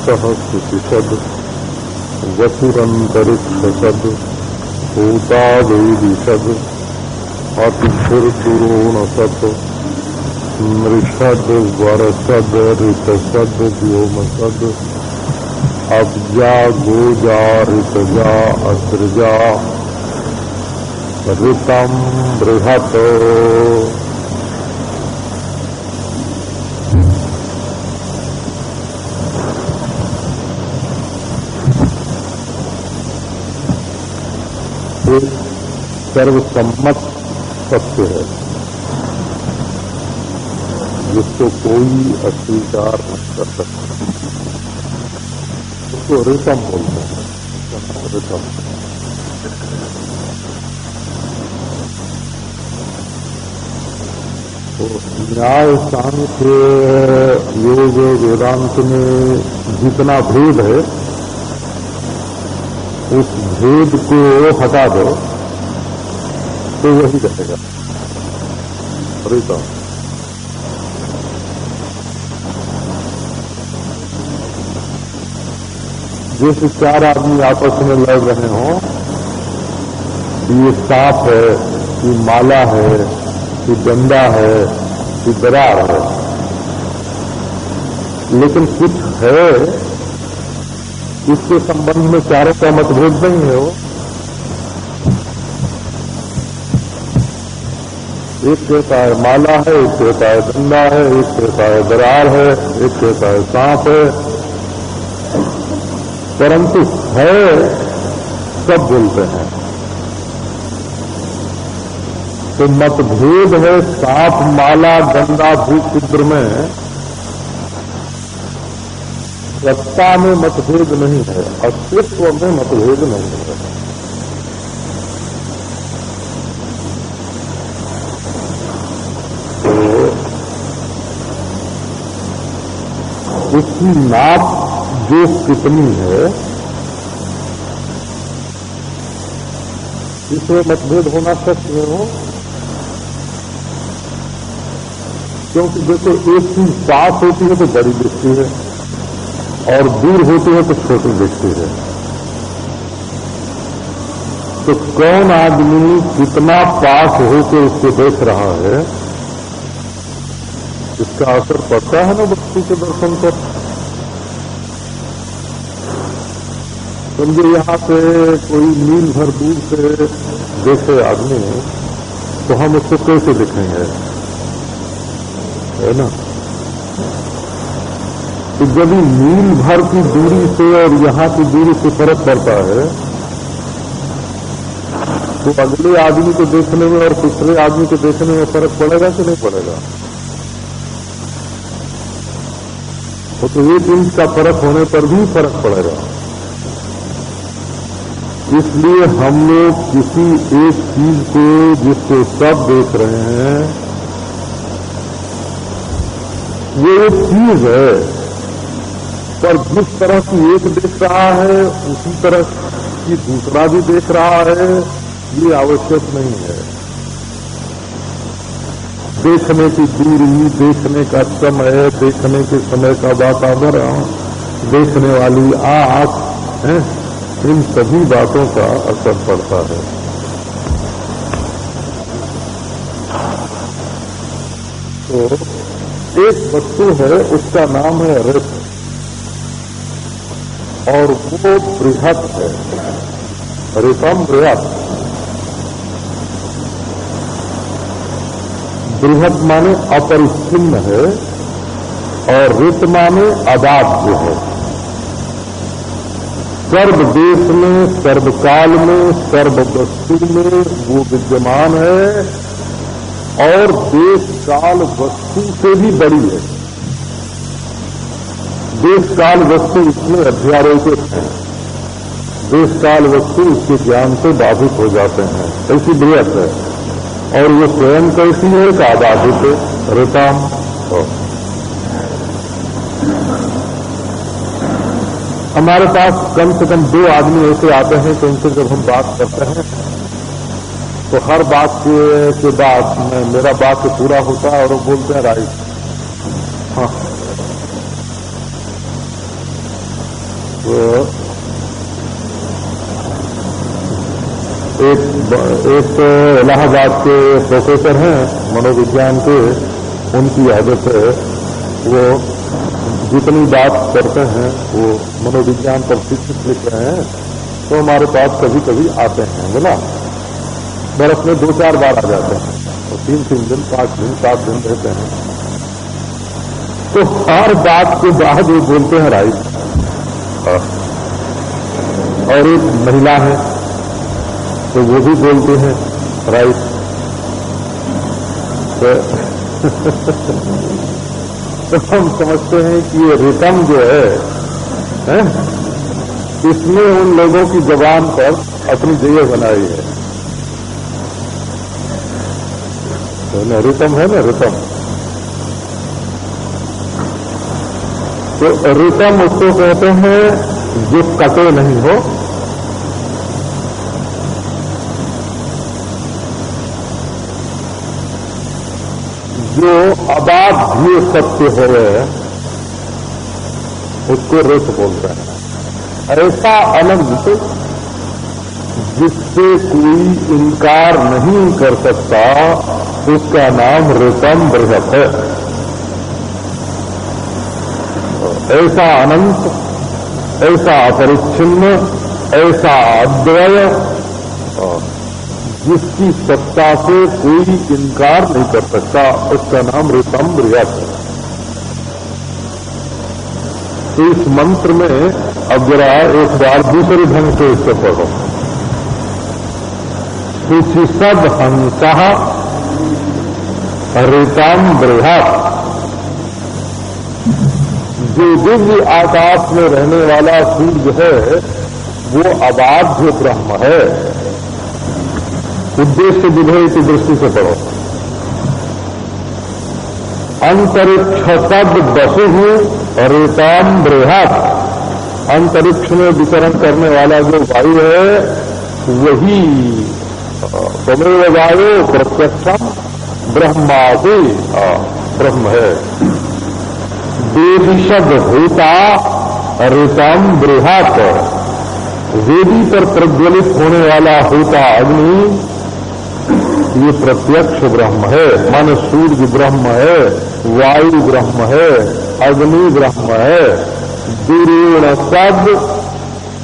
अन्तः सुतिषद् वसुरन्तरिक्षसद् भूतादेदिषद् अतिथिर्पुरोणसत् नृषद् वरसद् ऋतसद् व्योमसद् अब्जा गोजा ऋतजा अद्रजा ऋतम् बृहत्। एक सर्वसम्मत सत्य है जिसको कोई अस्वीकार नहीं कर सकता, उसको ऋतम बोलते हैं। ऋतम तो न्याय सांख्य योग वेदांत में जितना भेद है उस भेद को हटा दो तो वही रहेगा ऋतम। जैसे चार आदमी आपस में लड़ रहे हों, ये सांप है कि माला है कि डंडा है कि दरार है, लेकिन कुछ है इसके संबंध में चारों का मतभेद नहीं है। वो एक कहता है माला है, एक कहता है डंडा है, एक कहता है दरार है, एक कहता है सांप है, परंतु है सब बोलते हैं। तो मतभेद है सांप माला डंडा भूचित्र में, सत्ता में मतभेद नहीं है, अस्तित्व में मतभेद नहीं है। तो उसकी नाप जो कितनी है इसमें मतभेद होना सत्य हो, क्योंकि देखो एक चीज पास होती है तो बड़ी दिखती है और दूर होती है तो छोटी दिखती है। तो कौन आदमी कितना पास होकर उसको देख रहा है इसका असर पड़ता है ना वस्तु के दर्शन पर। समझे यहाँ से कोई मील भर दूर से देखे आदमी तो हम उसको कैसे दिखेंगे, है ना। तो जब मील भर की दूरी से और यहाँ की दूरी से फर्क पड़ता है तो अगले आदमी को देखने में और पिछले आदमी को देखने में फर्क पड़ेगा कि नहीं पड़ेगा। तो एक इंच का फर्क होने पर भी फर्क पड़ेगा। इसलिए हम लोग किसी एक चीज को जिसको सब देख रहे हैं वो एक चीज है, पर जिस तरह की एक देख रहा है उसी तरह की दूसरा भी देख रहा है, ये आवश्यक नहीं है। देखने की दूरी, देखने का समय, देखने के समय का वातावरण, देखने वाली आंख, इन सभी बातों का असर पड़ता है। तो एक वस्तु है उसका नाम है रस और वो बृहत है, ऋतम बृहत। बृहत माने अपरिच्छिन्न है और ऋत माने अबाध्य है। सर्व देश में, सर्वकाल में, सर्व वस्तु में वो विद्यमान है और देश काल वस्तु से भी बड़ी है। देश काल वस्तु इसमें अध्यारोपित है, देश काल वस्तु उसके ज्ञान से बाधित हो जाते हैं, ऐसी बृहत है। और वो स्वयं कैसी है का बाधित है, ऋतम। हमारे पास कम से कम 2 आदमी ऐसे आते हैं कि उनसे जब हम बात करते हैं तो हर बात के बाद मेरा बात पूरा होता है और वो बोलते हैं राइट। हाँ, तो एक तो इलाहाबाद के प्रोफेसर हैं मनोविज्ञान के, उनकी आदत है वो जितनी बात करते हैं वो मनोविज्ञान पर शिक्षित लिख रहे हैं, तो हमारे पास कभी कभी आते हैं बोला, बरस में 2-4 बार आ जाते हैं और 3-3 दिन 5 दिन 7 दिन रहते हैं। तो हर बात के बाद वो बोलते हैं राइट। और एक महिला है तो वो भी बोलते हैं राइट। तो हम समझते हैं कि ये रिदम जो है इसने उन लोगों की जबान पर अपनी जगह बनाई है। तो रिदम है ना, रिदम। तो रिदम उसको कहते हैं जो कटे नहीं हो, जो अबाध्य सत्य हो गए उसको रस बोलते हैं। ऐसा अनंत जिससे कोई इनकार नहीं कर सकता, उसका नाम ऋतम बृहत है। ऐसा अनंत, ऐसा अपरिच्छिन्न, ऐसा अद्वय, जिसकी सत्ता से कोई इनकार नहीं कर सकता, उसका नाम ऋतम बृहत है। तो इस मंत्र में अब जरा एक बार दूसरे ढंग से इसको पढ़ो। सुचिसद हंसः ऋतम बृहत। जो दिव्य आकाश में रहने वाला सूर्य है वो अबाध्य ब्रह्म है। उद्देश्य विधेय की दृष्टि से पढ़ो। अंतरिक्ष तद वसु ऋतम बृहत। अंतरिक्ष में विचरण करने वाला जो वायु है वही तमेव वायु प्रत्यक्षम ब्रह्मादि ब्रह्म है। वेदिशद भूता ऋतम बृहत। वेदी पर प्रज्वलित होने वाला होता अग्नि ये प्रत्यक्ष ब्रह्म है। मन सूर्य ब्रह्म है, वायु ब्रह्म है, अग्नि ब्रह्म है। दूरेण सद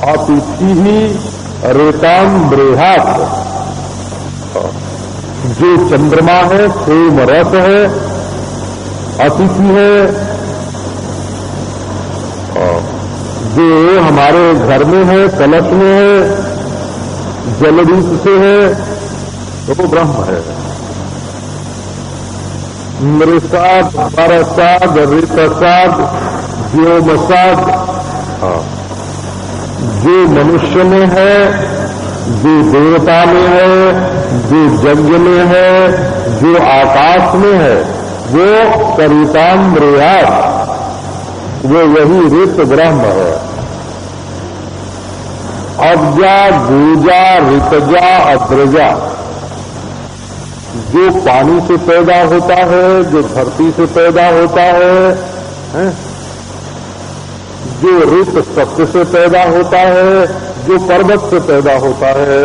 अतिथि ऋतम बृहत। जो चंद्रमा है सोम रस है, अतिथि है। जो हमारे घर में है, कलश में है, जल रूप से है, तो वो ब्रह्म है। मृषाद, परसाद, ऋतसाद, व्योमसाद। जो मनुष्य में है, जो देवता में है, जो यज्ञ में है, जो आकाश में है, वो सरिताम बृहत। वो यही ऋत ब्रह्म है। अब्जा, गोजा, ऋतजा, अद्रजा। जो पानी से पैदा होता है, जो धरती से पैदा होता है? जो ऋत सत्य से पैदा होता है, जो पर्वत से पैदा होता है,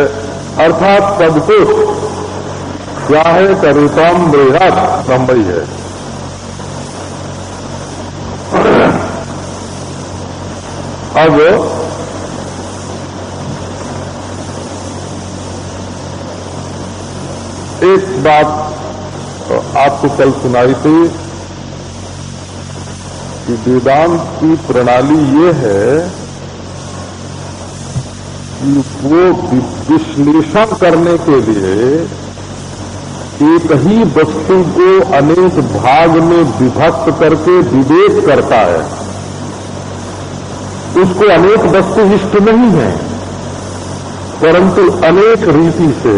अर्थात सब कुछ क्या है? ऋतम बृहत ब्रह्म ही है। अब एक बात आपको कल सुनाई थी कि वेदांत की प्रणाली ये है कि वो विश्लेषण करने के लिए एक ही वस्तु को अनेक भाग में विभक्त करके विवेक करता है। उसको अनेक वस्तु इष्ट नहीं है, परंतु अनेक रीति से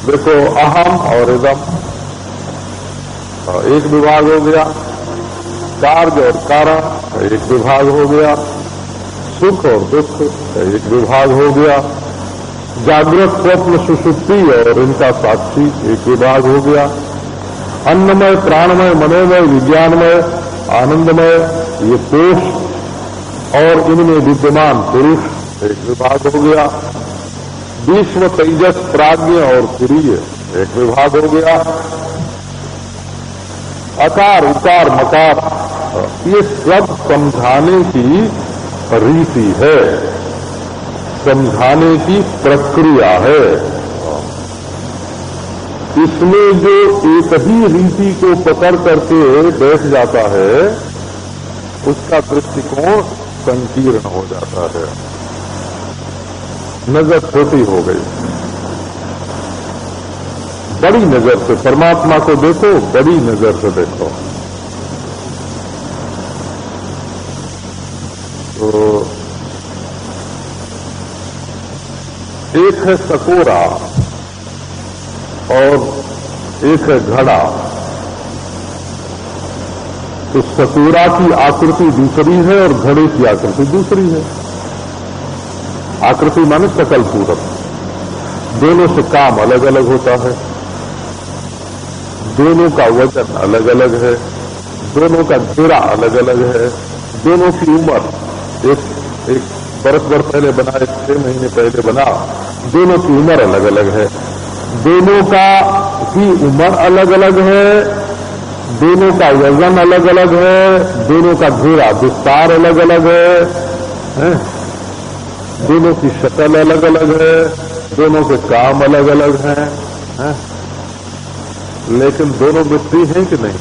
देखो अहम और इदम एक विभाग हो गया, कार्य और कारण एक विभाग हो गया, सुख और दुख एक विभाग हो गया, जागृत स्वप्न सुषुप्ति और इनका साक्षी एक विभाग हो गया, अन्नमय प्राणमय मनोमय विज्ञानमय आनंदमय ये कोष और इनमें विद्यमान पुरुष एक विभाग हो गया, विश्व तेजस प्राज्ञ और तुरीय एक विभाग हो गया, अकार उकार मकार ये सब समझाने की रीति है, समझाने की प्रक्रिया है। इसमें जो एक ही रीति को पकड़ करके बैठ जाता है उसका दृष्टिकोण संकीर्ण हो जाता है, नजर छोटी हो गई। बड़ी नजर से परमात्मा को देखो, बड़ी नजर से देखो। तो एक है सकोरा और एक है घड़ा। तो सकोरा की आकृति दूसरी है और घड़े की आकृति दूसरी है। आकृति माने सकल पूरक, दोनों से काम अलग अलग होता है, दोनों का वजन अलग अलग है, दोनों का घेरा अलग अलग है, दोनों की उम्र एक बरस भर पहले बना, एक 6 महीने पहले बना, दोनों की उम्र अलग अलग है, दोनों का की उम्र अलग अलग है, दोनों का वजन अलग अलग है, दोनों का घेरा विस्तार अलग अलग है, दोनों की शक्ल अलग अलग है, दोनों के काम अलग अलग हैं, लेकिन दोनों मिट्टी हैं कि नहीं?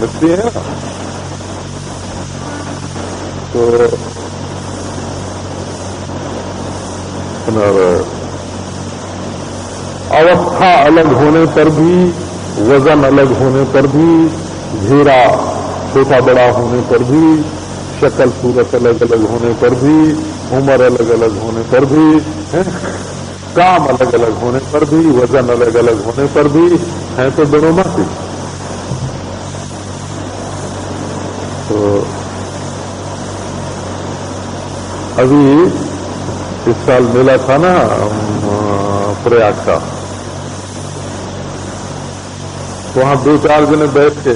मिट्टी है ना। तो अवस्था अलग होने पर भी, वजन अलग होने पर भी, घेरा छोटा बड़ा होने पर भी, शक्ल सूरत अलग अलग होने पर भी, उम्र अलग अलग होने पर भी, काम अलग अलग होने पर भी, वजन अलग अलग होने पर भी है तो दोनों मासी। तो अभी इस साल मेला था ना प्रयाग का, तो वहां 2-4 जने बैठ के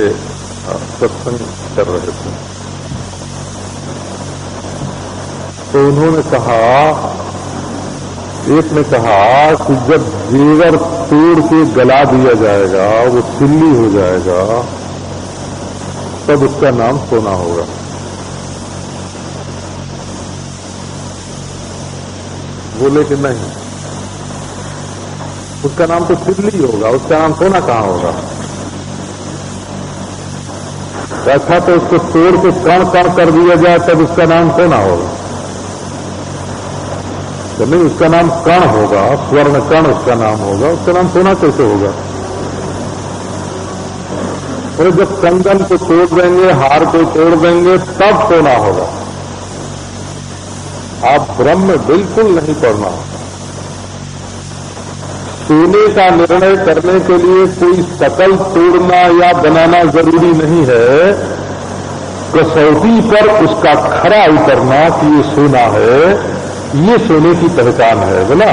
सत्संग कर रहे थे। तो उन्होंने कहा, एक ने कहा कि जब जेवर तोड़ के गला दिया जाएगा, वो सिल्ली हो जाएगा, तब उसका नाम सोना होगा। बोले कि नहीं, उसका नाम तो सिल्ली होगा, उसका नाम सोना कहां होगा? अच्छा, तो उसको तोड़ के कण कण कर दिया जाए तब उसका नाम सोना होगा? तो नहीं, उसका नाम कण होगा, स्वर्ण कण उसका नाम होगा, उसका नाम सोना कैसे होगा? और जब कंगन को तोड़ देंगे, हार को तोड़ देंगे, तब सोना होगा। आप ब्रह्म बिल्कुल नहीं पढ़ना। सोने का निर्णय करने के लिए कोई शकल तोड़ना या बनाना जरूरी नहीं है, कसौटी पर उसका खरा उतरना कि ये सोना है, ये सोने की पहचान है, बोला।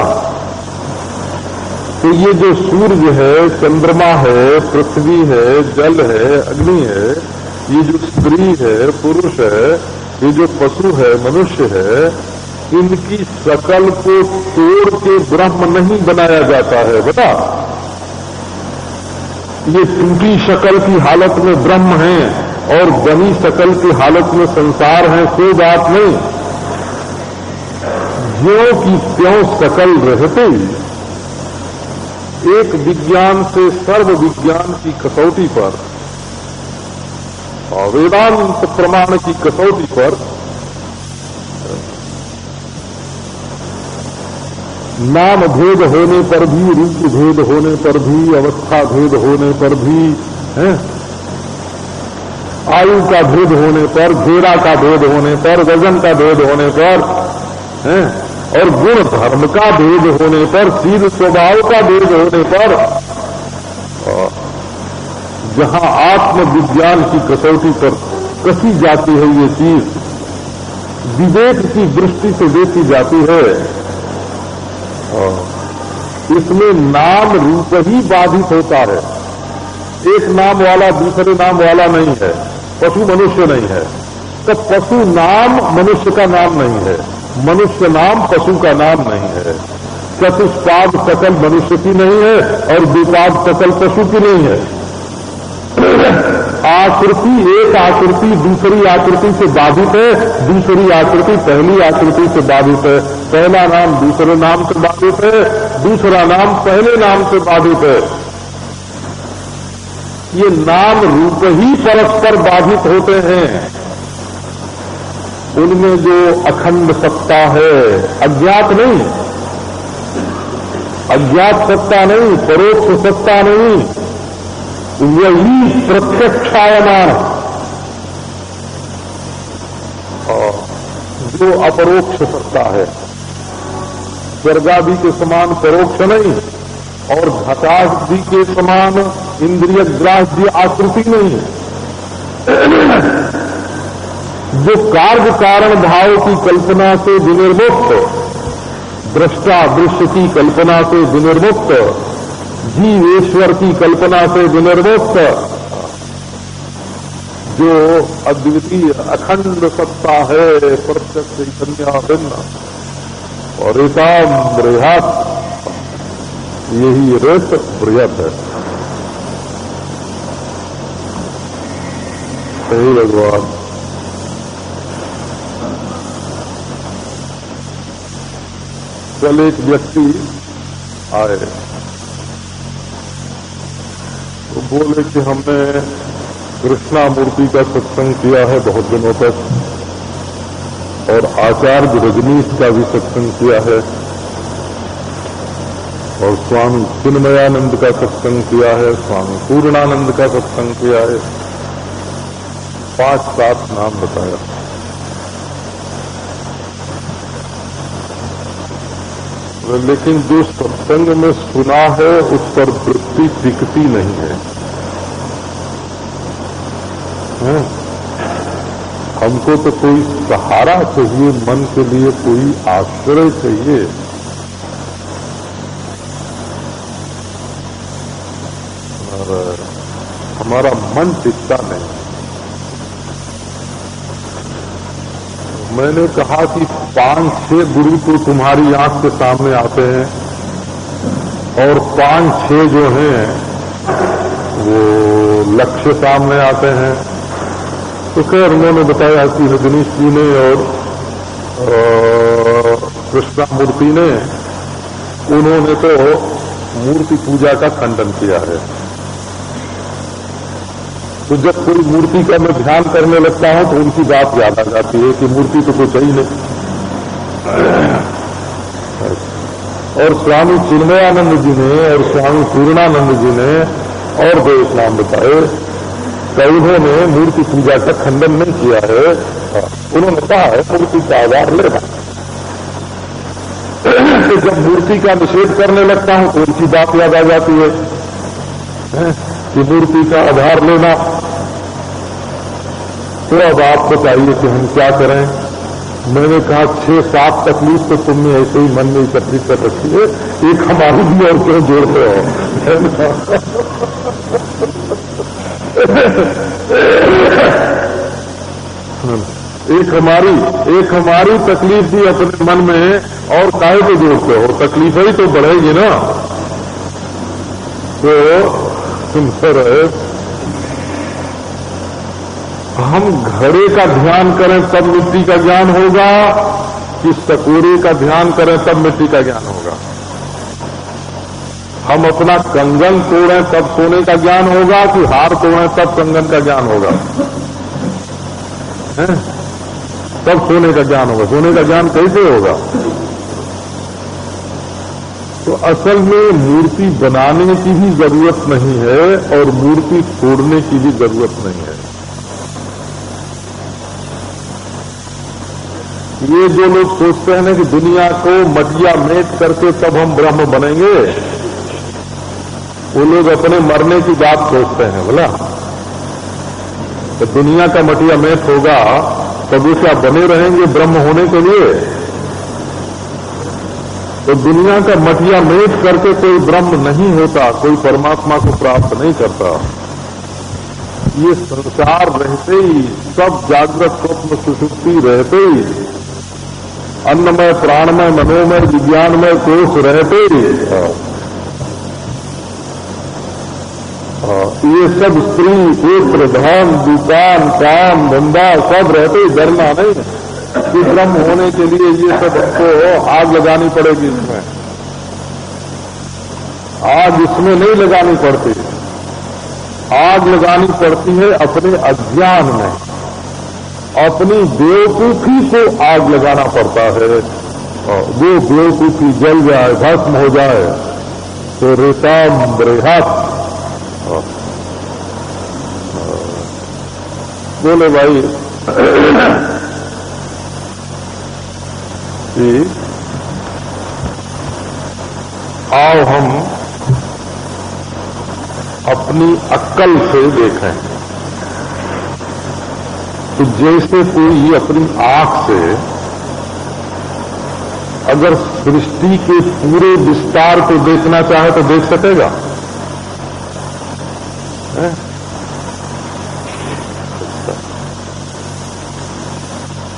तो ये जो सूर्य है, चंद्रमा है, पृथ्वी है, जल है, अग्नि है, ये जो स्त्री है, पुरुष है, ये जो पशु है, मनुष्य है, इनकी शकल को तोड़ के ब्रह्म नहीं बनाया जाता है, बता। ये टूटी शकल की हालत में ब्रह्म है और बनी शकल की हालत में संसार है, कोई बात नहीं। ज्यों की त्यों शकल रहते एक विज्ञान से सर्व विज्ञान की कसौटी पर और वेदांत प्रमाण की कसौटी पर नाम भेद होने पर भी, रूप भेद होने पर भी, अवस्था भेद होने पर भी, आयु का भेद होने पर, घेरा का भेद होने पर, वजन का भेद होने पर, और गुण धर्म का भेद होने पर, शील स्वभाव का भेद होने पर, जहां आत्मविज्ञान की कसौटी पर कसी जाती है ये चीज, विवेक की दृष्टि से देखी जाती है, इसमें नाम रूप ही बाधित होता है। एक नाम वाला दूसरे नाम वाला नहीं है, पशु मनुष्य नहीं है, तो पशु नाम मनुष्य का नाम नहीं है, मनुष्य नाम पशु का नाम नहीं है, चतुष्पाद सकल मनुष्य की नहीं है और द्विपाद सकल पशु की नहीं है। आकृति एक आकृति दूसरी आकृति से बाधित है, दूसरी आकृति पहली आकृति से बाधित है, पहला नाम दूसरे नाम से बाधित है, दूसरा नाम पहले नाम से बाधित है। ये नाम रूप ही परस्पर बाधित होते हैं। उनमें जो अखंड सत्ता है, अज्ञात नहीं, अज्ञात सत्ता नहीं, परोक्ष सत्ता नहीं, वही प्रत्यक्षायमान जो अपरोक्ष सत्ता है, स्वर्गादि के समान परोक्ष नहीं और घटादि के समान इंद्रिय ग्राह्य आकृति नहीं, जो कार्य कारण भाव की कल्पना से विनिर्मुक्त, दृष्टा दृश्य की कल्पना से विनिर्मुक्त, जीवेश्वर की कल्पना से विनिर्मुक्त, जो अद्वितीय अखंड सत्ता है, प्रत्यक्ष चैतन्य भिन्न और एकाम बृहत्, यही रेत बृहत् है। हे भगवान, कल एक व्यक्ति आए तो बोले कि हमने कृष्णा मूर्ति का सत्संग किया है बहुत दिनों तक और आचार्य रजनीश का भी सत्संग किया है और स्वामी चिन्मयानंद का सत्संग किया है, स्वामी पूर्णानंद का सत्संग किया है। 5-7 नाम बताया। लेकिन जो सत्संग में सुना है उस पर वृत्ति टिकती नहीं है। हमको तो कोई सहारा चाहिए, मन के लिए कोई आश्रय चाहिए। और हमारा मन टिकता नहीं। मैंने कहा कि 5-6 गुरु तो तुम्हारी आंख के सामने आते हैं और 5-6 जो हैं वो लक्ष्य सामने आते हैं। तो खैर उन्होंने बताया कि रजनीश जी ने और कृष्णा मूर्ति ने, उन्होंने तो मूर्ति पूजा का खंडन किया है। तो जब कोई मूर्ति का मैं ध्यान करने लगता हूं तो उनकी बात याद आ जाती है कि मूर्ति तो कुछ ही नहीं। और स्वामी चिन्मयानंद जी ने और स्वामी पूर्णानंद जी ने और 2 नाम बताए, तो उन्होंने मूर्ति पूजा का खंडन नहीं किया है। उन्होंने कहा है मूर्ति का आधार लेना। तो जब मूर्ति का निषेध करने लगता हूं तो उनकी बात याद आ जाती है कि मूर्ति का आधार लेना। तो अब आप बताइए कि हम क्या करें। मैंने कहा 6-7 तकलीफ तो तुमने ऐसे ही मन में इकट्ठी कर रखी है, एक हमारी भी और क्यों जोड़ते हो। एक हमारी तकलीफ भी अपने मन में और काहे को जोड़ते हो, तकलीफ ही तो बढ़ेगी ना। तो सुनकर हम घड़े का ध्यान करें तब मिट्टी का ज्ञान होगा कि सकोरे का ध्यान करें तब मिट्टी का ज्ञान होगा। हम अपना कंगन तोड़ें तब सोने का ज्ञान होगा कि हार तोड़ें तब कंगन का ज्ञान होगा। तब सोने का ज्ञान होगा। सोने का ज्ञान कैसे होगा? तो असल में मूर्ति बनाने की भी जरूरत नहीं है और मूर्ति तोड़ने की भी जरूरत नहीं है। ये जो लोग सोचते हैं ना कि दुनिया को मटिया मेट करके तब हम ब्रह्म बनेंगे, वो लोग अपने मरने की बात सोचते हैं। बोला तो दुनिया का मटिया मेट होगा तब वो क्या बने रहेंगे ब्रह्म होने के लिए? तो दुनिया का मटिया मेट करके कोई ब्रह्म नहीं होता, कोई परमात्मा को प्राप्त नहीं करता। ये संसार रहते ही, सब जागृत स्वप्न सुषुप्ति रहते ही, अन्नमय प्राणमय मनोमय विज्ञानमय कोष रहते ही, ये सब स्त्री पुत्र धन दुकान काम धंधा सब रहते ही, डरना नहीं कि ब्रह्म होने के लिए ये सब हमको आग लगानी पड़ेगी। इसमें आग इसमें नहीं लगानी पड़ती, आग लगानी पड़ती है अपने अज्ञान में, अपनी बेवकूफी को आग लगाना पड़ता है। वो बेवकूफी जल जाए, भस्म हो जाए तो रेताम बृहत। बोले भाई आओ हम अपनी अक्ल से देखें। तो जैसे कोई अपनी आंख से अगर सृष्टि के पूरे विस्तार को देखना चाहे तो देख सकेगा?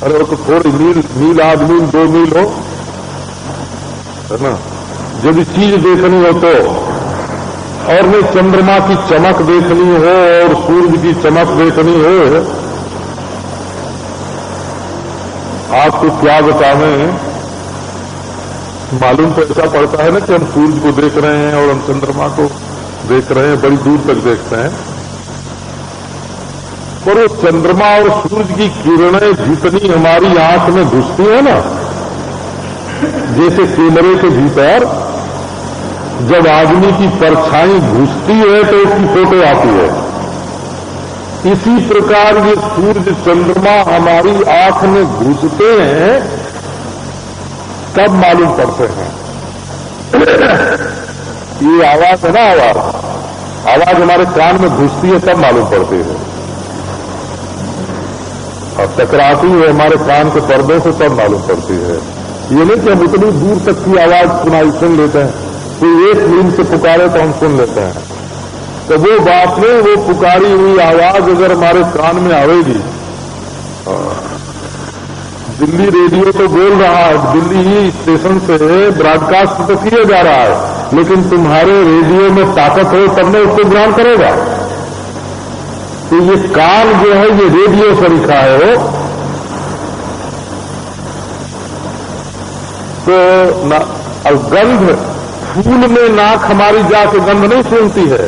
अरे वो तो थोड़ी मील आध मील 2 मील हो, है ना, यदि चीज देखनी हो तो, और नहीं चंद्रमा की चमक देखनी हो और सूर्य की चमक देखनी हो, आपको क्या बतावें, मालूम तो ऐसा पड़ता है ना कि हम सूर्य को देख रहे हैं और हम चंद्रमा को देख रहे हैं, बड़ी दूर तक देखते हैं, पर वो चंद्रमा और सूर्य की किरणें जितनी हमारी आंख में घुसती है ना, जैसे कैमरे के भीतर जब आदमी की परछाई घुसती है तो उसकी फोटो आती है, इसी प्रकार ये सूर्य चंद्रमा हमारी आंख में घुसते हैं तब मालूम पड़ते हैं। ये आवाज है ना, आवाज हमारे कान में घुसती है तब मालूम पड़ती है, और टकराती है हमारे कान के पर्दों से तब मालूम पड़ती है। ये नहीं कि हम इतनी दूर तक की आवाज सुन लेते हैं, कोई एक मील से पुकारे तो हम सुन लेते हैं, तो वो बात नहीं, वो पुकारी हुई आवाज अगर हमारे कान में आवेगी, दिल्ली रेडियो तो बोल रहा है, दिल्ली ही स्टेशन से ब्रॉडकास्ट तो किया जा रहा है, लेकिन तुम्हारे रेडियो में ताकत हो तब में उसको ग्रहण करेगा। तो ये कान जो है ये रेडियो से लिखा है, तो गंध, फूल में नाक हमारी जाके गंध नहीं सूंघती है,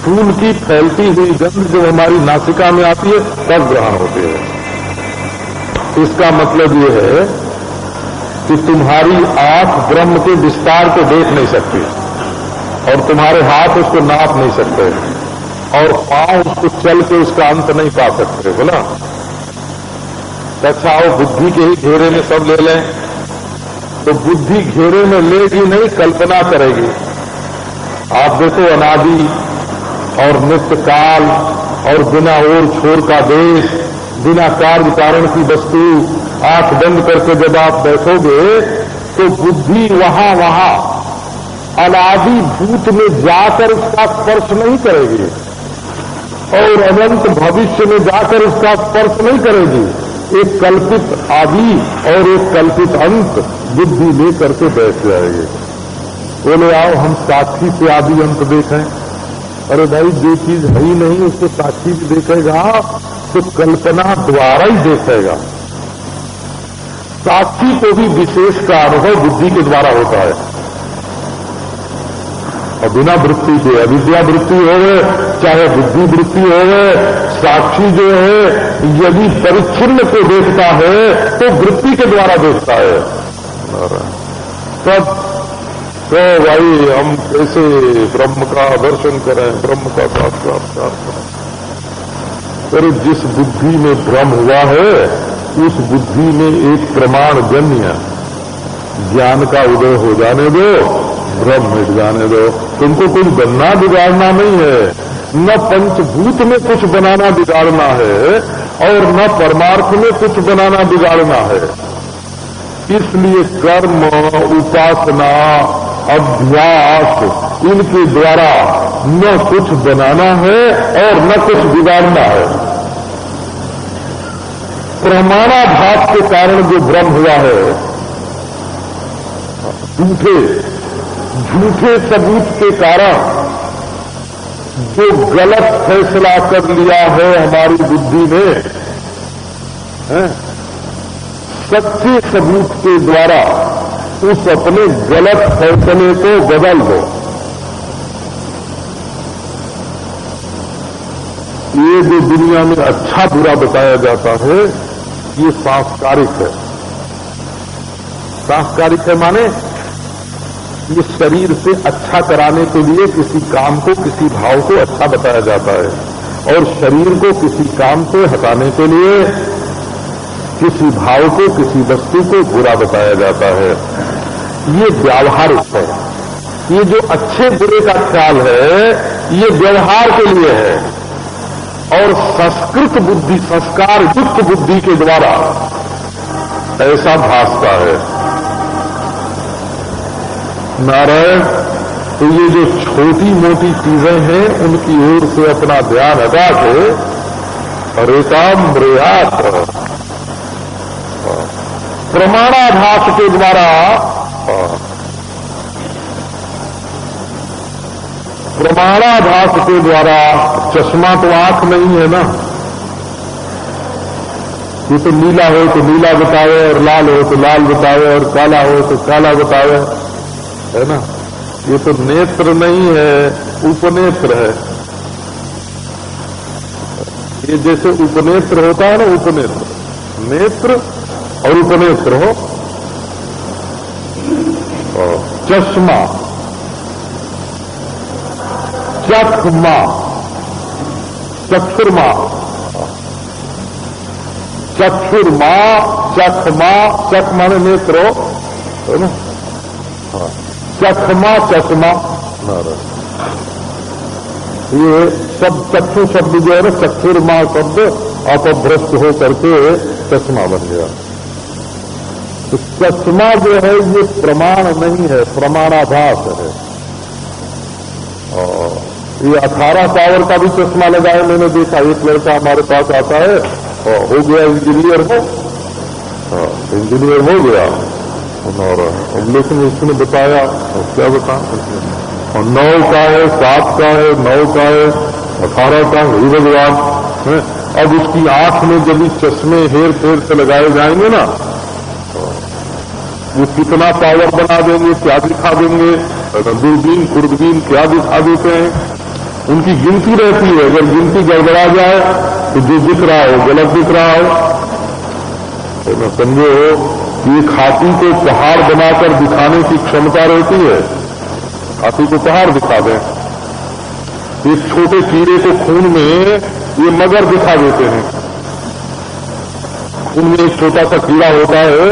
फूल की फैलती हुई गंध जब हमारी नासिका में आती है तब ग्रहण होती है। इसका मतलब ये है कि तुम्हारी आंख ब्रह्म के विस्तार को देख नहीं सकती, और तुम्हारे हाथ उसको नाप नहीं सकते, और पांव उसको चल के उसका अंत नहीं पा सकते, बोला। अच्छा आओ बुद्धि के ही घेरे में सब ले लें, तो बुद्धि घेरे में लेगी नहीं, कल्पना करेगी। आप देखो अनादि और नित्य काल और बिना ओर छोर का देश, बिना कार्य कारण की वस्तु, आंख बंद करके जब आप बैठोगे तो बुद्धि वहां अनादि भूत में जाकर उसका स्पर्श नहीं करेगी, और अनंत भविष्य में जाकर उसका स्पर्श नहीं करेगी। एक कल्पित आदि और एक कल्पित अंत बुद्धि लेकर के बैठ जाएगी। बोले आओ हम साक्षी से आदि अंत देखें। अरे भाई जो चीज है ही नहीं उसको साक्षी भी देखेगा तो कल्पना द्वारा ही देखेगा। साक्षी को भी विशेष का अनुभव बुद्धि के द्वारा होता है, और बिना वृत्ति के, अविद्या वृत्ति हो गए चाहे बुद्धि वृत्ति हो गए, साक्षी जो है यदि परिच्छिन्न को देखता है तो वृत्ति के द्वारा देखता है। तब तो भाई हम कैसे ब्रह्म का दर्शन करें, ब्रह्म का साक्षात्कार करें? पर जिस बुद्धि में भ्रम हुआ है उस बुद्धि में एक प्रमाण जन्य ज्ञान का उदय हो जाने दो, भ्रम मिट जाने दो। तुमको कुछ बनना बिगाड़ना नहीं है, न पंचभूत में कुछ बनाना बिगाड़ना है और न परमार्थ में कुछ बनाना बिगाड़ना है। इसलिए कर्म, उपासना, अभ्यास, इनके द्वारा न कुछ बनाना है और न कुछ बिगाड़ना है। प्रमाणाभास के कारण जो भ्रम हुआ है, झूठे सबूत के कारण जो गलत फैसला कर लिया है हमारी बुद्धि ने, सच्चे सबूत के द्वारा उस अपने गलत फैसले को बदल दो। ये जो दुनिया में अच्छा बुरा बताया जाता है, ये सांस्कारिक है। सांस्कारिक है माने ये शरीर से अच्छा कराने के लिए किसी काम को, किसी भाव को अच्छा बताया जाता है, और शरीर को किसी काम से हटाने के लिए किसी भाव को, किसी वस्तु को बुरा बताया जाता है। ये व्यावहारिक है। ये जो अच्छे बुरे का ख्याल है, ये व्यवहार के लिए है, और संस्कृत बुद्धि, संस्कार युक्त बुद्धि के द्वारा ऐसा भासता है। नारायण, तो ये जो छोटी मोटी चीजें हैं उनकी ओर से अपना ध्यान हटा के रेताम रेयात प्रमाणाभास के द्वारा, प्रमाणाभास के द्वारा, चश्मा तो आंख नहीं है ना, ये तो नीला हो तो नीला बतावे, और लाल हो तो लाल बतावे, और काला हो तो काला बतावे, है ना। ये तो नेत्र नहीं है, उपनेत्र है। ये जैसे उपनेत्र होता है ना, उपनेत्र, नेत्र और उपनेत्र हो, चश्मा, चखमा, चक्षुर्मा, चक्षुर्मा, चखमा, चख माने नेत्र हो, है ना। चखमा, चश्मा, ये सब चक्षु शब्द जो है ना, चक्षुर्मा शब्द अपभ्रष्ट हो करके चश्मा बन गया। तो चश्मा जो है ये प्रमाण नहीं है, प्रमाणाभास है। और ये 18 पावर का भी चश्मा लगाए, मैंने देखा। एक लड़का हमारे पास आता है, और हो गया इंजीनियर हो, इंजीनियर हो गया, और लेकिन उसने बताया, क्या बता, और 9 का है, 7 का है, 9 का है, 18 का है, भगवान है। अब उसकी आंख में जब इस चश्मे हेर फेर से लगाए जाएंगे ना, वो कितना पावर बना देंगे, क्या दिखा देंगे, दूरबीन खुर्दबीन क्या दिखा देते हैं। उनकी गिनती रहती है, अगर गिनती गड़बड़ा जाए तो जो दिख रहा हो गलत दिख रहा हो। तो समझो, एक हाथी को पहाड़ बनाकर दिखाने की क्षमता रहती है, हाथी को पहाड़ दिखा दें। एक छोटे कीड़े को खून में ये मगर दिखा देते हैं। खून में एक छोटा सा कीड़ा होता है,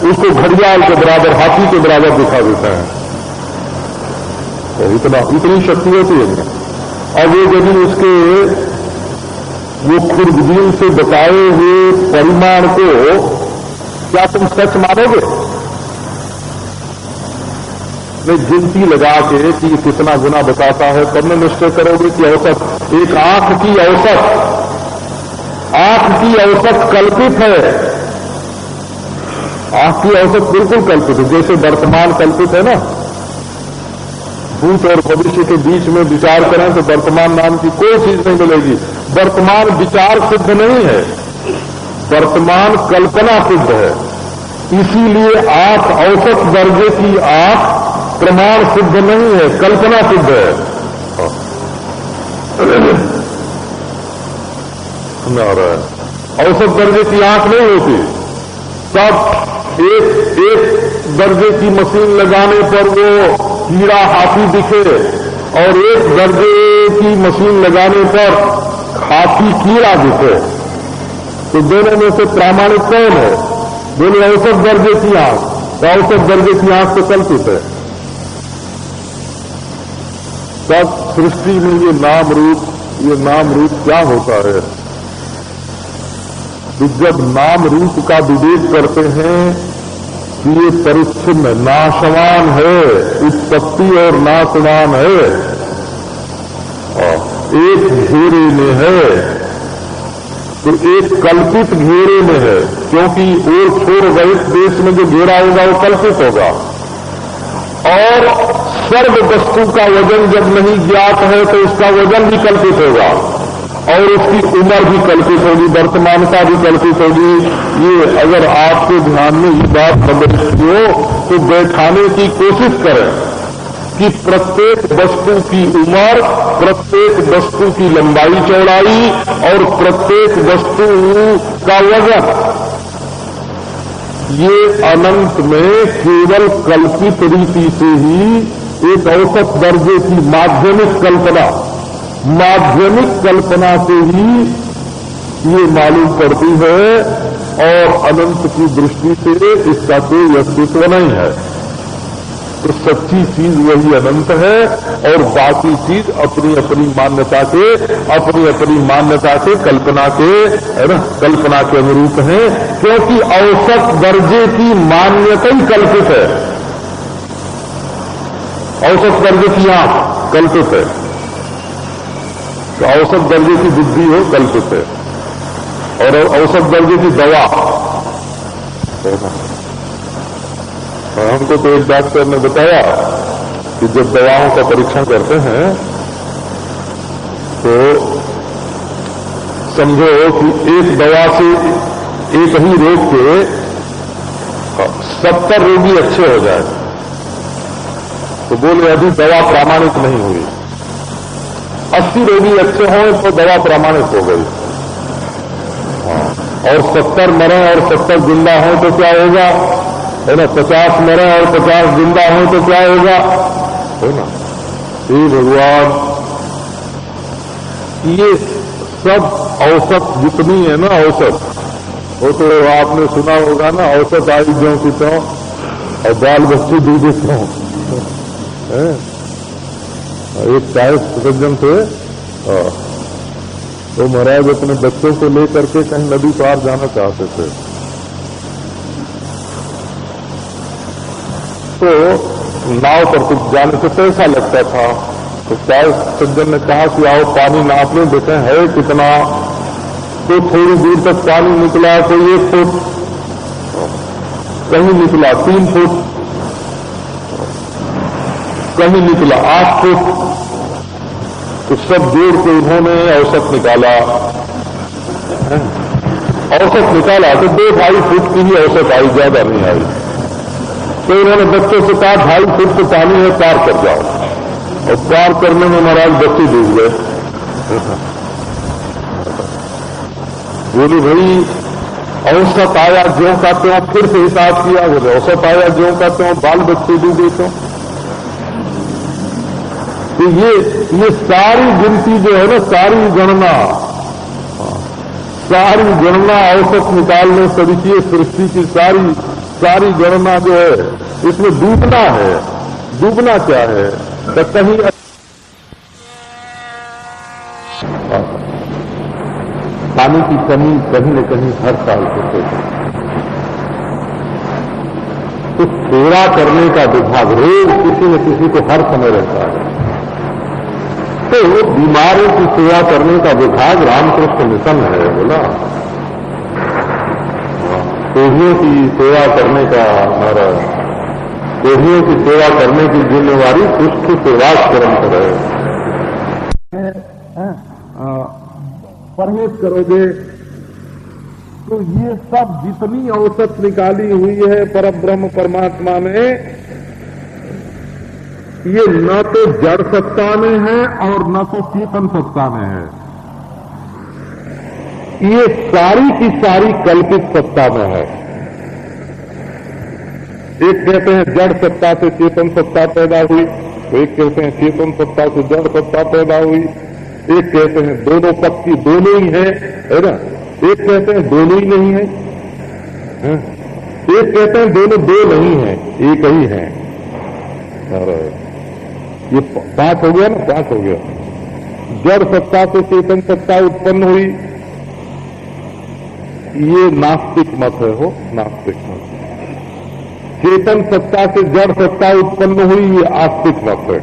उसको घड़ियाल के बराबर, हाथी के बराबर दिखा देता है। तो इतनी शक्ति होती है। और वो यदि उसके वो खुर्दबीन से बताए हुए परिमाण को क्या तुम सच मानोगे? नहीं, गिनती लगा के कि कितना गुना बताता है, तब में निश्चय करोगे कि औसत, एक आंख की औसत कल्पित है। आंख की औसत बिल्कुल कल्पित है, जैसे वर्तमान कल्पित है ना। भूत और भविष्य के बीच में विचार करें तो वर्तमान नाम की कोई चीज नहीं मिलेगी। वर्तमान विचार सिद्ध नहीं है, वर्तमान कल्पना सिद्ध है। इसीलिए आंख, औसत दर्जे की आंख प्रमाण सिद्ध नहीं है, कल्पना सिद्ध है। औसत दर्जे की आंख नहीं होती। तब एक दर्जे की मशीन लगाने पर वो कीड़ा हाथी दिखे, और एक दर्जे की मशीन लगाने पर हाथी कीड़ा दिखे, तो दोनों में से प्रामाणिक कौन है? दोनों औसत दर्जे की आंख, औसत दर्जे की आंख तो कल्पित है। तब सृष्टि में ये नाम रूप क्या होता है? तो जब नाम रूप का विवेक करते हैं कि ये परिच्छिन्न नाशवान है, उत्पत्ति और नाशवान है, एक घेरे में है तो एक कल्पित घेरे में है, क्योंकि और छोर रहित देश में जो घेरा होगा वो कल्पित होगा। और सर्व वस्तु का वजन जब नहीं ज्ञात है तो उसका वजन भी कल्पित होगा और उसकी उम्र भी कल्पित होगी, वर्तमानता भी कल्पित होगी। ये अगर आपके ध्यान में ये बात बदलती हो तो बैठाने की कोशिश करें कि प्रत्येक वस्तु की उम्र, प्रत्येक वस्तु की लंबाई चौड़ाई और प्रत्येक वस्तु का वजन, ये अनंत में केवल कल्पित रीति से ही एक औसत दर्जे की माध्यमिक कल्पना से ही ये मालूम पड़ती है और अनंत की दृष्टि से इसका कोई अस्तित्व नहीं है। तो सच्ची चीज वही अनंत है और बाकी चीज अपनी अपनी मान्यता के कल्पना के अनुरूप है, क्योंकि औसत दर्जे की मान्यता ही कल्पित है। औसत दर्जे की आंख कल्पित है, तो औसत दर्जे की बुद्धि हो कल्पित है, और औसत दर्जे की दवा। हमको तो एक डॉक्टर ने बताया कि जब दवाओं का परीक्षण करते हैं तो समझो कि एक दवा से एक ही रोग के 70 रोगी अच्छे हो जाए, तो बोले अभी दवा प्रामाणिक नहीं हुई। 80 रोगी अच्छे हों तो दवा प्रामाणिक हो गई, और 70 मरे और 70 जिंदा हों तो क्या होगा, है ना। 50 मरे और 50 जिंदा हों तो क्या होगा, है ना। हे भगवान, ये सब औसत जितनी है ना, औसत वो तो आपने सुना होगा ना, औसत आयु ज्यों की त्यों और बाल बच्चे दूधे त्यों। एक 40 सज्जन थे, तो महाराज अपने बच्चों को लेकर के कहीं नदी पार जाना चाहते थे, तो नाव पर कुछ जाने से पैसा लगता था। तो 40 सज्जन ने कहा कि आओ पानी नाप लें, देखें है कितना। तो थोड़ी दूर तक पानी निकला, कोई 1 फुट, कहीं निकला 3 फुट, कहीं निकला 8 फुट। तो सब जोड़ के उन्होंने औसत निकाला, तो 2-2.5 फुट की ही औसत आई, ज्यादा नहीं आई। तो उन्होंने बच्चों से कहा 2.5 फुट तो पानी है, पार कर जाओ। और पार करने में महाराज बच्चे डूब गए। बोले भाई औसत आया ज्यों का त्यों, फिर से हिसाब किया, बोले औसत आया ज्यों का त्यों, बाल बच्चे डूबे क्यों। तो ये सारी गिनती जो है ना, सारी गणना औसत निकालने से देखिए, सृष्टि की सारी गणना जो है, इसमें डूबना क्या है, तो कहीं पानी की कमी कहीं न कहीं हर साल होते है। तो सेवा करने का विभाग रोज किसी न किसी को हर समय रहता है। तो बीमारों की सेवा करने का विभाग रामकृष्ण मिशन है, बोला। कोढ़ियों की सेवा करने का हमारा, कोढ़ियों की सेवा करने की जिम्मेवारी सुष्ठु सेवाश्रम पर है। परहेज करोगे तो ये सब जितनी औसत निकाली हुई है परब्रह्म परमात्मा में, ये न तो जड़ सत्ता में है और न तो चेतन सत्ता में है, ये सारी की सारी कल्पित सत्ता में है। एक कहते हैं जड़ सत्ता से चेतन सत्ता पैदा हुई, एक कहते हैं चेतन सत्ता से जड़ सत्ता पैदा हुई, एक कहते हैं दोनों पक्षी दोनों ही है ना, एक कहते हैं दोनों ही नहीं है, एक कहते हैं दोनों दो नहीं है, एक ही है। और ये 5 हो गया ना, 5 हो गया। जड़ सत्ता से चेतन सत्ता उत्पन्न हुई, ये नास्तिक मत है, हो नास्तिक मत। चेतन सत्ता से जड़ सत्ता उत्पन्न हुई, ये आस्तिक मत है।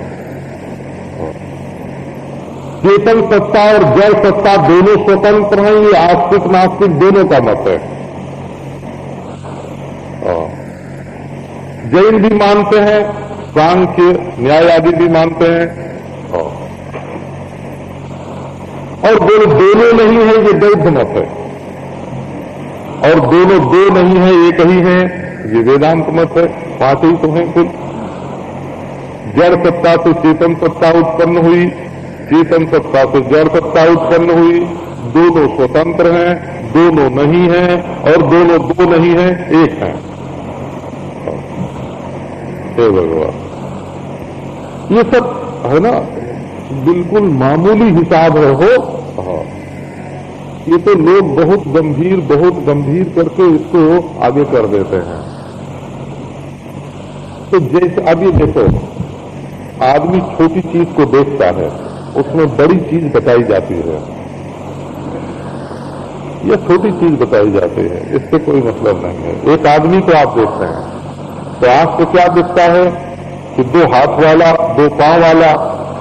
चेतन सत्ता और जड़ सत्ता दोनों स्वतंत्र हैं, ये आस्तिक नास्तिक दोनों का मत है। जैन भी मानते हैं, सांख्य न्याय आदि भी मानते हैं, और दोनों नहीं है, ये बौद्ध मत है। और दोनों दो नहीं है, एक ही है, ये वेदांत मत है। पांच ही तो हैं कुल। जड़ सत्ता से चेतन सत्ता उत्पन्न हुई, चेतन सत्ता से जड़ सत्ता उत्पन्न हुई, दोनों स्वतंत्र हैं, दोनों नहीं हैं, और दोनों दो नहीं हैं, एक हैं। हे भगवान, ये सब है ना, बिल्कुल मामूली हिसाब है हो। ये तो लोग बहुत गंभीर करके इसको आगे कर देते हैं। तो जैसे अब ये देखो, आदमी छोटी चीज को देखता है, उसमें बड़ी चीज बताई जाती है, या छोटी चीज बताई जाती है, इससे कोई मतलब नहीं है। एक आदमी को आप देखते हैं तो आंख को क्या दिखता है कि दो हाथ वाला, दो पांव वाला,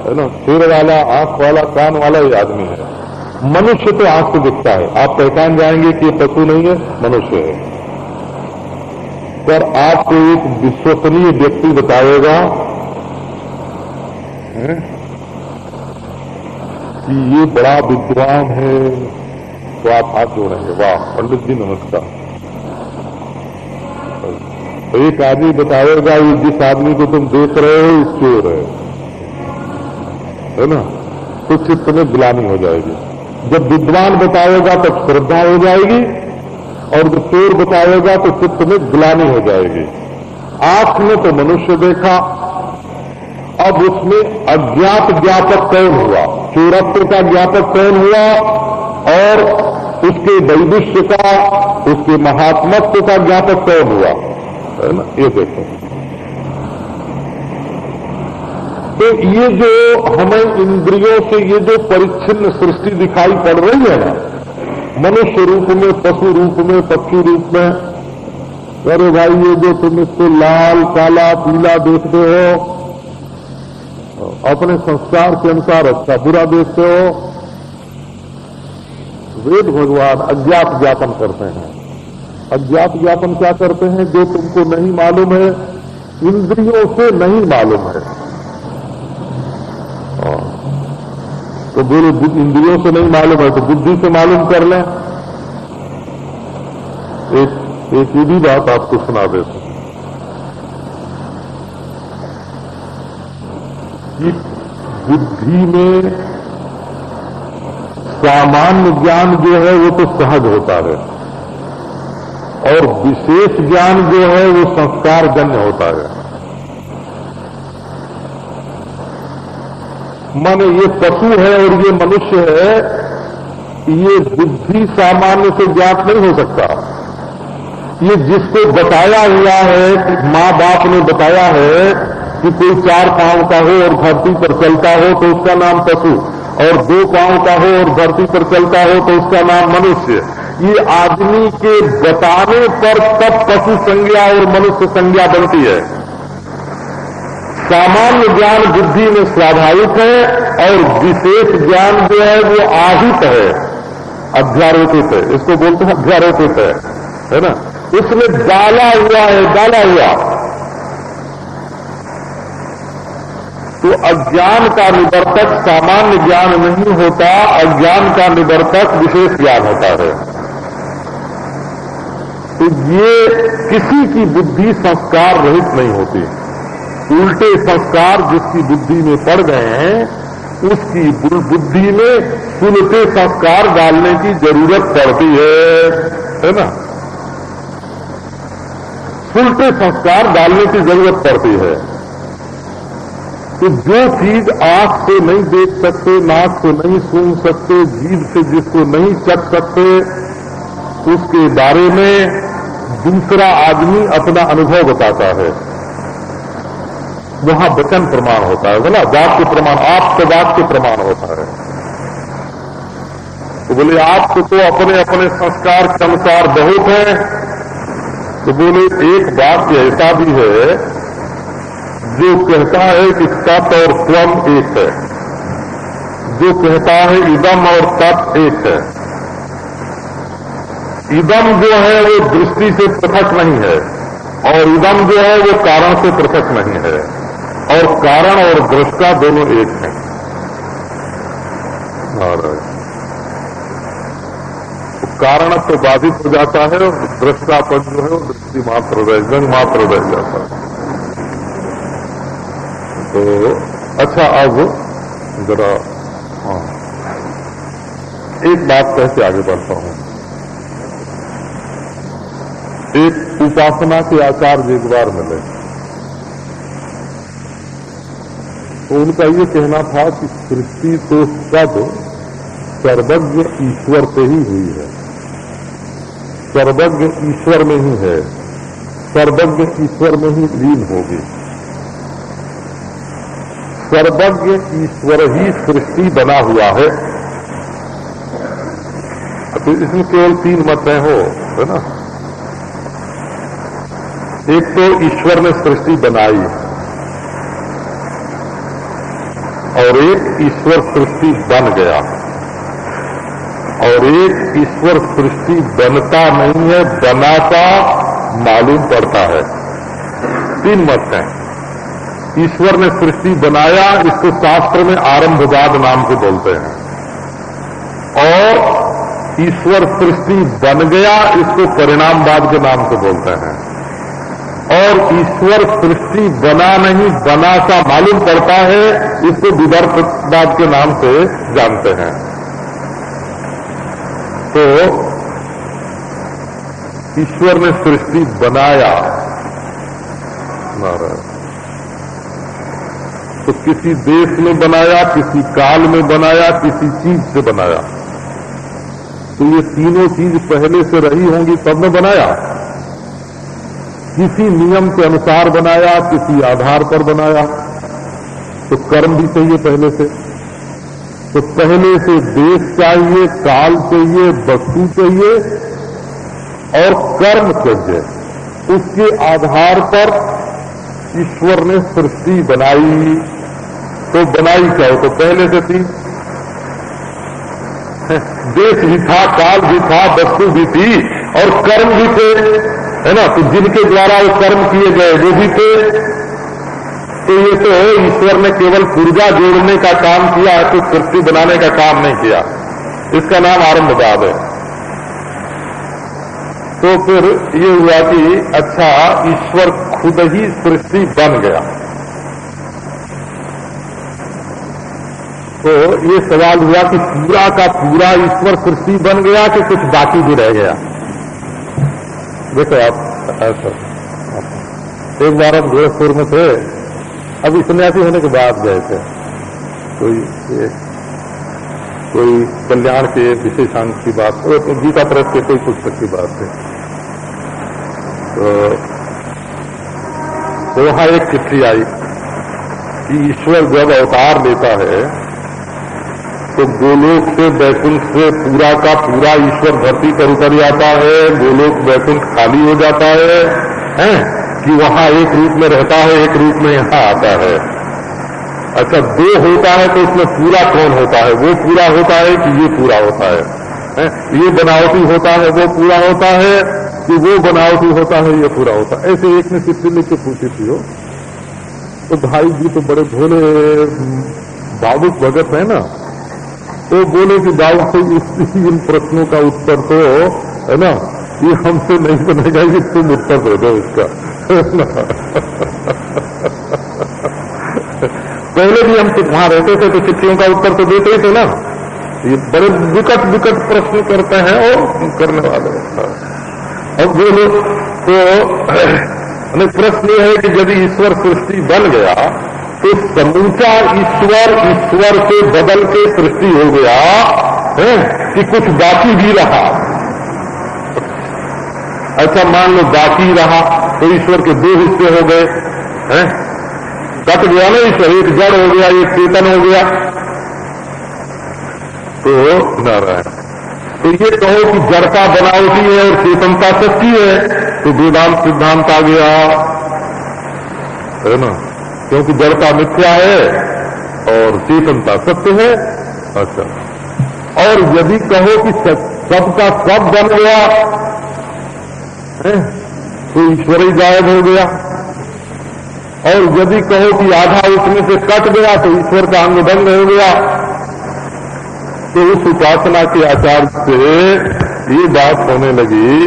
है ना, सिर वाला, आंख वाला, कान वाला ये आदमी है। मनुष्य तो आंख से दिखता है, आप पहचान जाएंगे कि ये पशु नहीं है, मनुष्य है। पर आपको एक विश्वसनीय व्यक्ति बताएगा कि ये बड़ा विद्वान है, तो आप हाथ जोड़ेंगे, वाह पंडित जी नमस्कार। एक आदमी बताएगा ये जिस आदमी को तुम देख रहे हो ये चोर है ना, तो चित्त में ग्लानि हो जाएगी। जब विद्वान बताएगा तब श्रद्धा हो जाएगी, और जब चोर बताएगा तो चित्त में ग्लानि हो जाएगी। आंख में तो मनुष्य देखा, अब उसमें अज्ञात ज्ञापक कौन हुआ? चोरत्व का ज्ञापक कौन हुआ, और उसके वैदुष्य का, उसके महात्मत्व का ज्ञापक कौन हुआ, है ना, ये देखो। तो ये जो हमें इंद्रियों से ये जो परिच्छिन्न सृष्टि दिखाई पड़ रही है ना, मनुष्य रूप में, पशु रूप में, पक्षी रूप में, अरे भाई ये जो तुम इसको लाल काला पीला देखते हो, अपने संस्कार के अनुसार अच्छा बुरा देखते हो, वेद भगवान अज्ञात ज्ञापन करते हैं। अज्ञात ज्ञापन क्या करते हैं? जो तुमको नहीं मालूम है, इंद्रियों से नहीं मालूम है। तो बोले इंद्रियों से नहीं मालूम है तो बुद्धि से मालूम कर लें। एक ये भी बात आपको सुना देता हूं कि बुद्धि में सामान्य ज्ञान जो है वो तो सहज होता है, और विशेष ज्ञान जो है वो संस्कार जन्य होता है। माने ये पशु है और ये मनुष्य है, ये बुद्धि सामान्य से ज्ञात नहीं हो सकता। ये जिसको बताया हुआ है कि माँ बाप ने बताया है कि कोई 4 पांव का हो और धरती पर चलता हो तो उसका नाम पशु, और 2 पांव का हो और धरती पर चलता हो तो उसका नाम मनुष्य। ये आदमी के बताने पर तब पशु संज्ञा और मनुष्य संज्ञा बनती है। सामान्य ज्ञान बुद्धि में स्वाभाविक है, और विशेष ज्ञान जो है वो आहित है, अध्यारोपित है। इसको बोलते हैं अध्यारोपित है ना, उसमें डाला हुआ है, डाला हुआ। तो अज्ञान का निवर्तक सामान्य ज्ञान नहीं होता, अज्ञान का निवर्तक विशेष ज्ञान होता है। तो ये किसी की बुद्धि संस्कार रहित नहीं होती। उल्टे संस्कार जिसकी बुद्धि में पड़ गए हैं, उसकी बुद्धि में सुलटे संस्कार डालने की जरूरत पड़ती है ना, सुलटे संस्कार डालने की जरूरत पड़ती है। तो जो चीज आंख से नहीं देख सकते, नाक से नहीं सुन सकते, जीभ से जिसको नहीं चख सकते, उसके बारे में दूसरा आदमी अपना अनुभव बताता है। वहां वचन प्रमाण होता है, बोला वाक्य प्रमाण, आपसे वाक्य प्रमाण होता है। तो बोले आपको तो अपने अपने संस्कार के अनुसार बहुत है। तो बोले एक वाक्य ऐसा भी है जो कहता है कि सत और त्वम एक है। जो कहता है इदम और तत् एक है। इदम जो है वो दृष्टि से पृथक नहीं है, और इदम जो है वो कारण से पृथक नहीं है, और कारण और दृष्टा दोनों एक हैं। और कारण तो बाधित हो जाता है, और दृष्टापन जो है वो दृष्टि मात्र जंग मात्र रह जाता है। तो अच्छा, अब जरा एक बात कह के आगे बढ़ता हूं। एक उपासना के आचार्य एक बार मिले, तो उनका ये कहना था कि सृष्टि तो सब सर्वज्ञ ईश्वर से ही हुई है, सर्वज्ञ ईश्वर में ही है, सर्वज्ञ ईश्वर में ही लीन होगी। सर्वज्ञ ईश्वर ही सृष्टि बना हुआ है। तो इसमें केवल 3 मतें हो, है ना। एक तो ईश्वर ने सृष्टि बनाई, और एक ईश्वर सृष्टि बन गया, और एक ईश्वर सृष्टि बनता नहीं है, बनाता मालूम पड़ता है। 3 मत हैं। ईश्वर ने सृष्टि बनाया, इसको शास्त्र में आरंभवाद नाम से बोलते हैं, और ईश्वर सृष्टि बन गया, इसको परिणामवाद के नाम से बोलते हैं। और ईश्वर सृष्टि बना नहीं, बना सा मालूम पड़ता है, इसको विदर्भवाद के नाम से जानते हैं। तो ईश्वर ने सृष्टि बनाया, तो किसी देश में बनाया, किसी काल में बनाया, किसी चीज से बनाया। तो ये तीनों चीज पहले से रही होंगी तब न बनाया। किसी नियम के अनुसार बनाया, किसी आधार पर बनाया। तो कर्म भी चाहिए पहले से, तो पहले से देश चाहिए, काल चाहिए, वस्तु चाहिए और कर्म चाहिए। उसके आधार पर ईश्वर ने सृष्टि बनाई। तो बनाई क्या हो? तो पहले से थी, देश भी था, काल भी था, वस्तु भी थी और कर्म भी थे, है ना। तो जिनके द्वारा वो कर्म किए गए वो भी थे। तो ये तो ईश्वर ने केवल पुर्जा जोड़ने का काम किया है, तो सृष्टि बनाने का काम नहीं किया। इसका नाम आरंभवाद है। तो फिर ये हुआ कि अच्छा, ईश्वर खुद ही सृष्टि बन गया। तो ये सवाल हुआ कि पूरा का पूरा ईश्वर सृष्टि बन गया कि कुछ बाकी भी रह गया। देखो आप ऐसा, एक बार हम गोरखपुर में थे, अभी सन्यासी होने के बाद गए थे। कोई कल्याण के विशेषांक की बात, तो गीता प्रेस के कोई पुस्तक की बात है। तो वहां एक चिट्ठी आई कि ईश्वर जब अवतार लेता है तो गोलोक से वैकुंठ से पूरा का पूरा ईश्वर धरती पर उतर जाता है। गोलोक वैकुंठ खाली हो जाता है कि वहां एक रूप में रहता है, एक रूप में यहां आता है। अच्छा, 2 होता है तो उसमें पूरा कौन होता है? वो पूरा होता है कि ये पूरा होता है? ये बनावटी होता है वो पूरा होता है कि वो बनावटी होता है ये पूरा होता है? ऐसे एक ने चिट्ठी लिख के पूछी थी हो। तो भाई जी तो बड़े भोले भावुक भगत है ना, तो बोले कि बाबू से इन प्रश्नों का उत्तर तो, है ना, ये हमसे नहीं बनेगा, कि तुम उत्तर दे दो इसका। पहले भी हम वहां रहते थे तो चिट्ठियों का उत्तर तो देते ही थे ना। ये बड़े विकट विकट प्रश्न करते हैं और करने वाले। अब बोलो तो प्रश्न ये है कि यदि ईश्वर सृष्टि बन गया तो समूचा ईश्वर से बदल के सृष्टि हो गया है कि कुछ बाकी भी रहा? अच्छा, मान लो बाकी रहा तो ईश्वर के 2 हिस्से हो गए हैं, कट गया ना ईश्वर, एक जड़ हो गया, एक चेतन हो गया। तो नारायण, तो ये कहो कि जड़ता बनावटी है और चेतनता सच्ची है, तो वेदांत सिद्धांत आ गया, है ना। क्योंकि जड़ता मिथ्या है और चेतनता सत्य है। अच्छा, और यदि कहो कि सबका सब बन गया है, तो ईश्वर ही गायब हो गया, और यदि कहो कि आधा उसमें से कट गया तो ईश्वर का अंग भंग हो गया, तो उस उपासना के आचार से ये बात होने लगी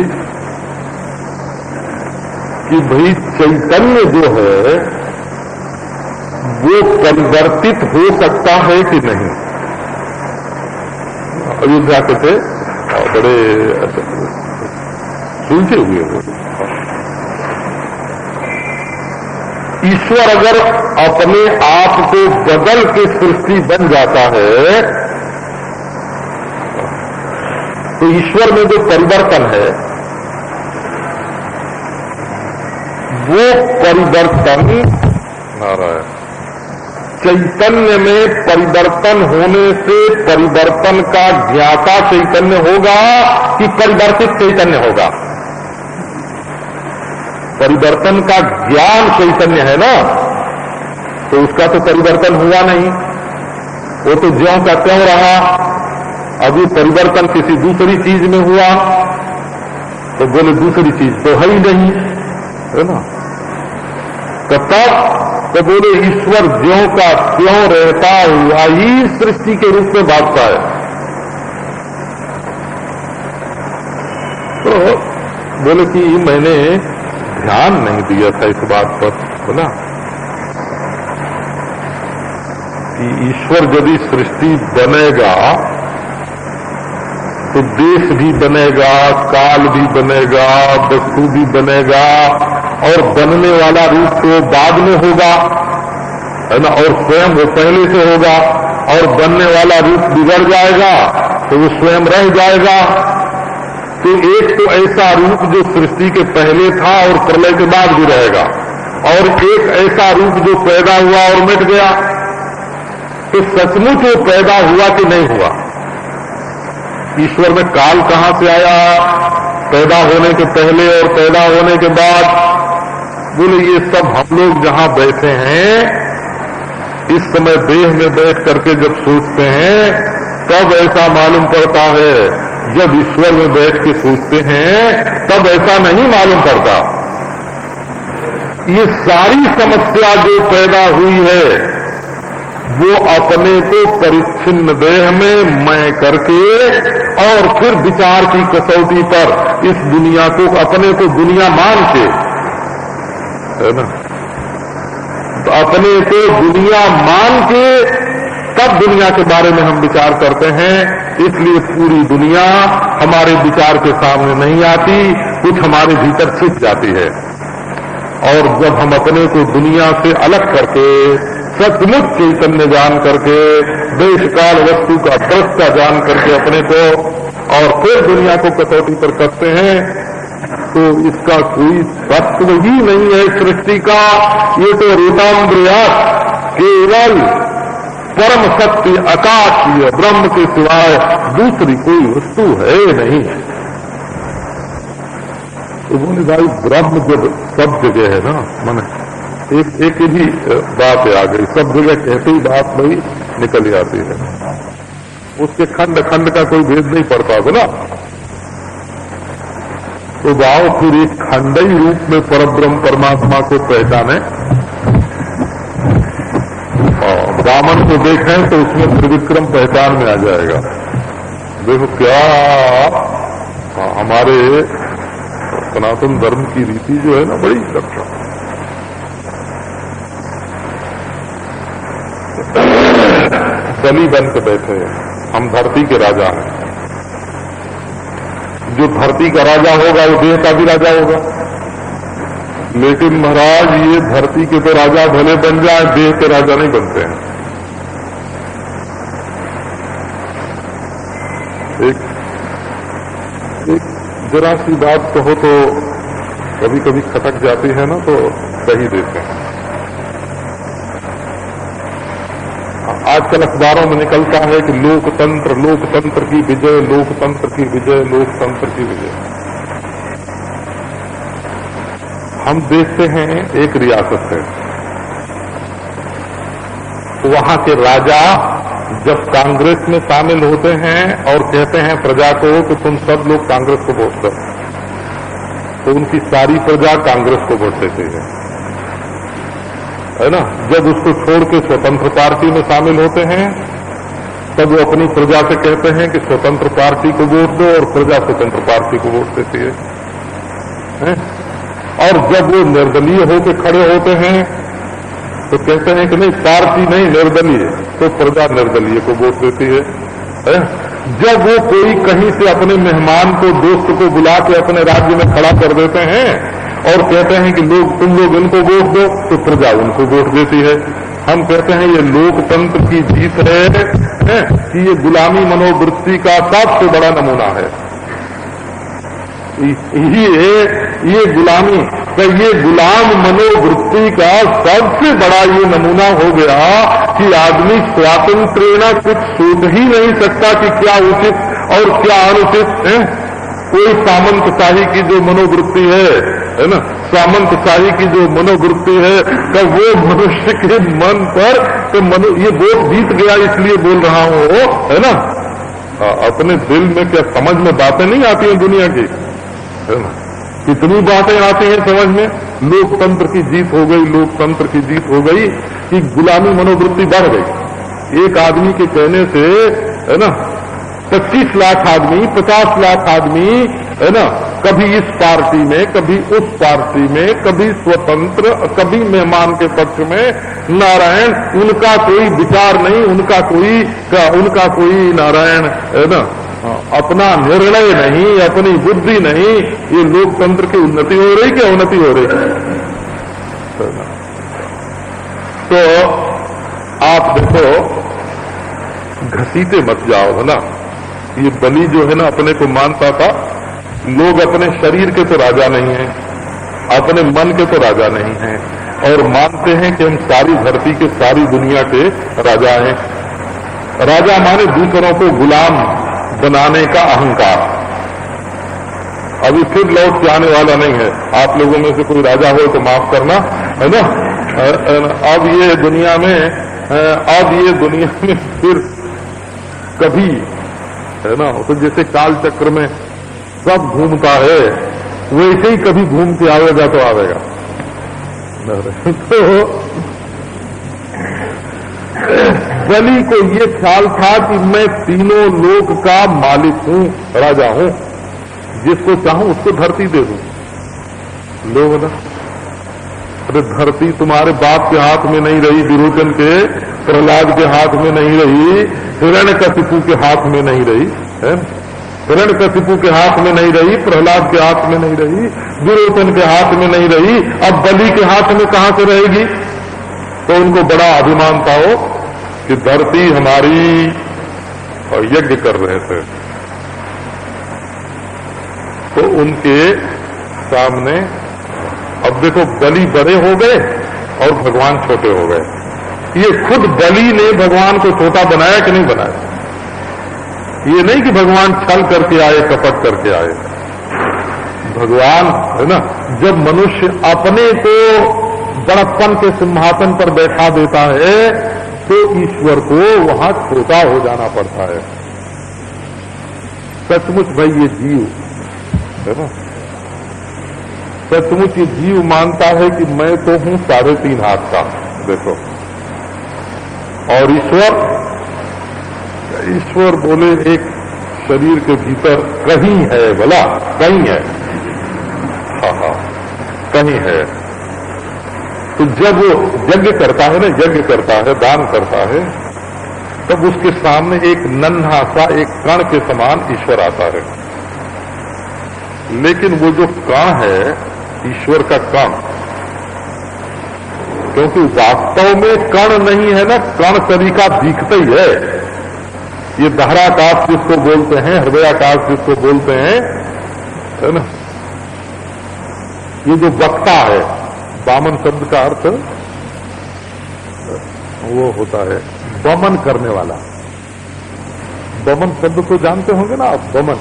कि भाई चैतन्य जो है वो परिवर्तित हो सकता है कि नहीं। अयोध्या के थे बड़े सुलझे हुए हो। ईश्वर अगर अपने आप को बदल के सृष्टि बन जाता है तो ईश्वर में जो परिवर्तन है वो परिवर्तन नारायण चैतन्य में परिवर्तन होने से परिवर्तन का ज्ञाता चैतन्य होगा कि परिवर्तित चैतन्य होगा? परिवर्तन का ज्ञान चैतन्य है ना, तो उसका तो परिवर्तन हुआ नहीं, वो तो ज्यों का त्यों रहा। अभी परिवर्तन किसी दूसरी चीज में हुआ तो बोले दूसरी चीज तो है ही नहीं, है ना। तो बोले ईश्वर ज्यों का त्यों रहता हुआ ही सृष्टि के रूप में भागता है। तो बोले कि मैंने ध्यान नहीं दिया था इस बात पर, बोला कि ईश्वर यदि सृष्टि बनेगा तो देश भी बनेगा, काल भी बनेगा, वस्तु भी बनेगा, और बनने वाला रूप तो बाद में होगा, है ना, और स्वयं वो पहले से होगा, और बनने वाला रूप बिगड़ जाएगा तो वो स्वयं रह जाएगा। तो एक तो ऐसा रूप जो सृष्टि के पहले था और प्रलय के बाद भी रहेगा, और एक ऐसा रूप जो पैदा हुआ और मिट गया। तो सचमुच वो पैदा हुआ कि नहीं हुआ? ईश्वर में काल कहां से आया, पैदा होने के पहले और पैदा होने के बाद? बोले ये सब हम लोग जहां बैठे हैं इस समय देह में बैठ करके जब सोचते हैं तब ऐसा मालूम पड़ता है, जब ईश्वर में बैठ के सोचते हैं तब ऐसा नहीं मालूम पड़ता। ये सारी समस्या जो पैदा हुई है वो अपने को परिच्छिन्न देह में मैं करके और फिर विचार की कसौटी पर इस दुनिया को अपने को दुनिया मान के, है ना, तो अपने को दुनिया मान के तब दुनिया के बारे में हम विचार करते हैं। इसलिए पूरी दुनिया हमारे विचार के सामने नहीं आती, कुछ हमारे भीतर छिप जाती है। और जब हम अपने को दुनिया से अलग करके सचमुच चैतन्य जान करके देश काल वस्तु का दृष्टा जान करके अपने को और फिर दुनिया को कसौटी पर करते हैं तो इसका कोई तत्व ही नहीं है सृष्टि का। ये तो रूपांतर्यात केवल परम सत्य आकाशीय ब्रह्म के सिवाय दूसरी कोई वस्तु है नहीं। तो बोले भाई ब्रह्म जब सब जगह है ना, मन एक ही बात आ गई, सब जगह कहते ही बात भाई निकल जाती है, उसके खंड खंड का कोई भेद नहीं पड़ता बोला। तो जाओ फिर एक खंडई रूप में परब्रह्म परमात्मा को पहचाने। और वामन को देखें तो उसमें त्रिविक्रम पहचान में आ जाएगा। देखो क्या हमारे सनातन धर्म की रीति जो है ना बड़ी लक्षण। बलि बन के बैठे हैं, हम धरती के राजा हैं। जो धरती का राजा होगा वो देह का भी राजा होगा। लेकिन महाराज ये धरती के तो राजा भले बन जाए, देह के राजा नहीं बनते हैं। एक जरा सी बात कहो तो कभी कभी खटक जाती है ना, तो कही देते हैं। आजकल अखबारों में निकलता है कि लोकतंत्र की विजय, लोकतंत्र की विजय, लोकतंत्र की विजय। हम देखते हैं एक रियासत है, वहां के राजा जब कांग्रेस में शामिल होते हैं और कहते हैं प्रजा को कि तुम सब लोग कांग्रेस को वोट दो, तो उनकी सारी प्रजा कांग्रेस को वोट देती है ना। जब उसको छोड़ के स्वतंत्र पार्टी में शामिल होते हैं तब वो अपनी प्रजा से कहते हैं कि स्वतंत्र पार्टी को वोट दो, और प्रजा स्वतंत्र पार्टी को वोट देती है। और जब वो निर्दलीय होकर खड़े होते हैं तो कहते हैं कि नहीं पार्टी नहीं निर्दलीय, तो प्रजा निर्दलीय को वोट देती है। जब वो कोई कहीं से अपने मेहमान को दोस्त को बुला के अपने राज्य में खड़ा कर देते हैं और कहते हैं कि लोग तुम लोग इनको वोट दो, तो प्रजा उनको वोट देती है। हम कहते हैं ये लोकतंत्र की जीत है कि ये गुलामी मनोवृत्ति का सबसे बड़ा नमूना है। ये गुलामी ये गुलाम मनोवृत्ति का सबसे बड़ा ये नमूना हो गया कि आदमी स्वातंत्र्य कुछ सोच ही नहीं सकता कि क्या उचित और क्या अनुचित है। कोई सामंतशाही की जो मनोवृत्ति है ना, सामंतशाही की जो मनोवृत्ति है तो वो मनुष्य के मन पर तो ये वोट जीत गया इसलिए बोल रहा हूं, है ना। अपने दिल में क्या समझ में बातें नहीं आती हैं दुनिया की, है ना। कितनी बातें आती हैं समझ में। लोकतंत्र की जीत हो गई, लोकतंत्र की जीत हो गई कि गुलामी मनोवृत्ति बढ़ गई। एक आदमी के कहने से, है ना, 25 लाख आदमी, 50 लाख आदमी, है ना, कभी इस पार्टी में, कभी उस पार्टी में, कभी स्वतंत्र, कभी मेहमान के पक्ष में। नारायण उनका कोई विचार नहीं, उनका कोई नारायण, है ना, अपना निर्णय नहीं, अपनी बुद्धि नहीं। ये लोकतंत्र की उन्नति हो रही क्या उन्नति हो रही? तो आप देखो, घसीटे मत जाओ, है ना। ये बलि जो है ना अपने को मानता था, लोग अपने शरीर के तो राजा नहीं हैं, अपने मन के तो राजा नहीं हैं, और मानते हैं कि हम सारी धरती के, सारी दुनिया के राजा हैं। राजा माने दूसरों को गुलाम बनाने का अहंकार। अभी फिर लौट के आने वाला नहीं है। आप लोगों में से कोई राजा हो तो माफ करना, है ना। अब ये दुनिया में फिर कभी, है ना, तो जैसे काल चक्र में सब घूमता है वैसे ही कभी घूम के आवेगा तो आवेगा। तो बलि को ये ख्याल था कि मैं तीनों लोक का मालिक हूं, राजा हूं, जिसको चाहूं उसको धरती दे दूं। लोग ना, अरे धरती तुम्हारे बाप के हाथ में नहीं रही, विरोचन के, प्रहलाद के हाथ में नहीं रही, हिरण्यकशिपु के हाथ में नहीं रही, है। हिरण्यकशिपु के हाथ में नहीं रही, प्रहलाद के हाथ में नहीं रही, विरोचन के हाथ में नहीं रही, अब बलि के हाथ में कहां से रहेगी? तो उनको बड़ा अभिमान था हो कि धरती हमारी, और यज्ञ कर रहे थे। तो उनके सामने अब देखो बलि बड़े हो गए और भगवान छोटे हो गए। ये खुद बलि ने भगवान को छोटा बनाया कि नहीं बनाया? ये नहीं कि भगवान छल करके आए, कपट करके आए। भगवान, है ना, जब मनुष्य अपने को बड़प्पन के सिंहासन पर बैठा देता है तो ईश्वर को वहां छोटा हो जाना पड़ता है। सचमुच भाई ये जीव, है ना, सचमुच ये जीव मानता है कि मैं तो हूं 3.5 हाथ का, देखो। और ईश्वर बोले एक शरीर के भीतर कहीं है, भला कहीं है, हाँ कहीं है। तो जब वो यज्ञ करता है ना, यज्ञ करता है, दान करता है, तब उसके सामने एक नन्हा सा, एक कण के समान ईश्वर आता है। लेकिन वो जो कण है, ईश्वर का कण, क्योंकि वास्तव में कण नहीं है ना, कण तरीका दिखता ही है। ये दहराकाश जिसको बोलते हैं, हृदयाकाश जिसको बोलते हैं, है ना, ये जो वक्ता है, वामन शब्द का अर्थ वो होता है वमन करने वाला। वमन शब्द तो जानते होंगे ना आप, वमन,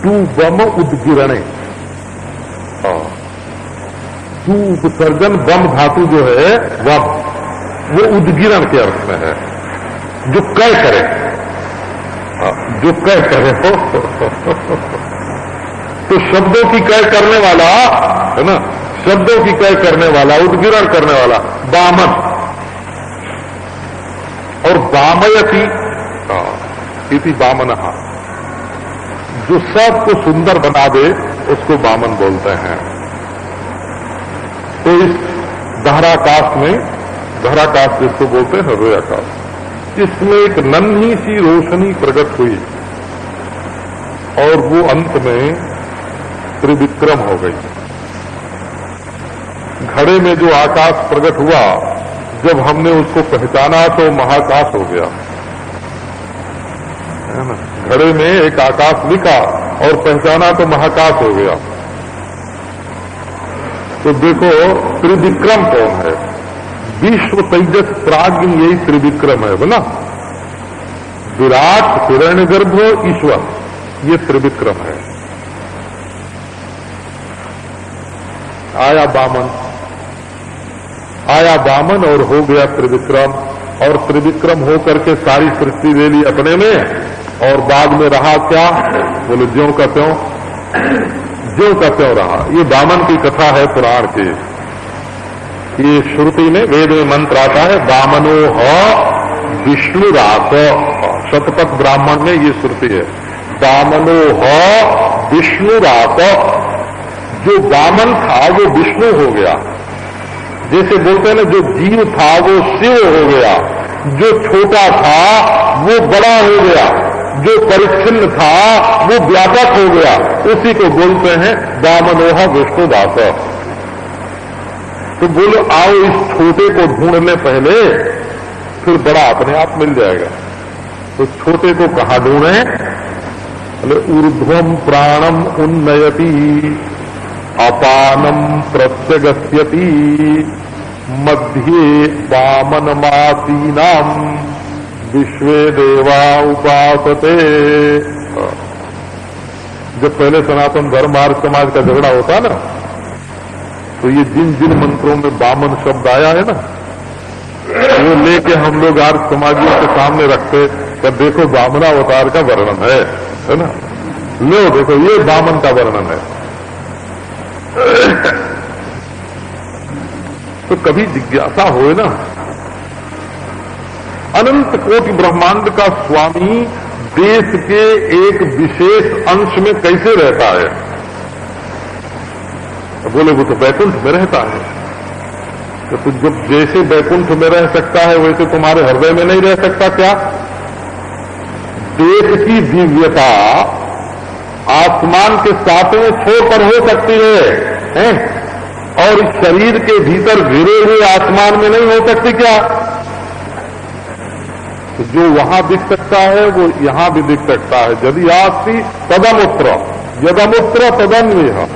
तू वम उद्गिरणे, तू उपसर्जन, वम धातु जो है वम, वो उद्गिरण के अर्थ में है। जो कह करे, जो कह करे हो तो शब्दों की कह करने वाला है ना, शब्दों की कह करने वाला, उद्गिरण करने वाला वामन। और वामयति इति वामनः, जो सबको सुंदर बना दे उसको वामन बोलते हैं। तो इस धराकाश में, धराकाश जिसको बोलते हैं हृदयाकाश, इसमें एक नन्ही सी रोशनी प्रकट हुई और वो अंत में त्रिविक्रम हो गई। घड़े में जो आकाश प्रकट हुआ, जब हमने उसको पहचाना तो महाकाश हो गया, है ना। घड़े में एक आकाश लिखा और पहचाना तो महाकाश हो गया। तो देखो त्रिविक्रम कौन है? विश्व तेजस प्राज्ञ, यही त्रिविक्रम है बोला। विराट, हिरण्यगर्भ, ईश्वर, ये त्रिविक्रम है। आया वामन, आया वामन और हो गया त्रिविक्रम। और त्रिविक्रम हो करके सारी सृष्टि ले ली अपने में, और बाद में रहा क्या? बोले ज्यों का त्यों, ज्यों का त्यों रहा। ये वामन की कथा है पुराण की। ये श्रुति में, वेद में मंत्र आता है, वामनो ह विष्णुरात। शतपथ ब्राह्मण में ये श्रुति है, वामनो ह विष्णुरात। जो वामन था वो विष्णु हो गया। जैसे बोलते हैं ना, जो जीव था वो शिव हो गया, जो छोटा था वो बड़ा हो गया, जो परिच्छिन्न था वो व्यापक हो गया। उसी को बोलते हैं वामनोह विष्णुदास। तो बोलो आओ इस छोटे को ढूंढने पहले, फिर बड़ा अपने आप मिल जाएगा। तो छोटे को कहाँ ढूंढे? बोले ऊर्ध्वम प्राणम उन्नयति अपानम प्रत्यगस्यति मध्ये वामनमासीनाम विश्वे देवा उपासते। जब पहले सनातन धर्म आर्य समाज का झगड़ा होता ना, तो ये जिन जिन मंत्रों में वामन शब्द आया है ना, वो लेके हम लोग आर्य समाजियों के सामने रखते कि देखो वामनावतार का वर्णन है ना, लो देखो ये वामन का वर्णन है। तो कभी जिज्ञासा होए ना, अनंत कोटि ब्रह्मांड का स्वामी देश के एक विशेष अंश में कैसे रहता है? बोले वो तो बैकुंठ में रहता है। तो जब जैसे बैकुंठ में रह सकता है वैसे तुम्हारे हृदय में नहीं रह सकता क्या? देश की दिव्यता आसमान के सातवें छोर पर हो सकती है? और इस शरीर के भीतर घिरे हुए आसमान में नहीं हो सकती क्या? तो जो वहां दिख सकता है वो यहां भी दिख सकता है। यदि आस्ति तदमुत्र, यदमुत्र तदन्वेह।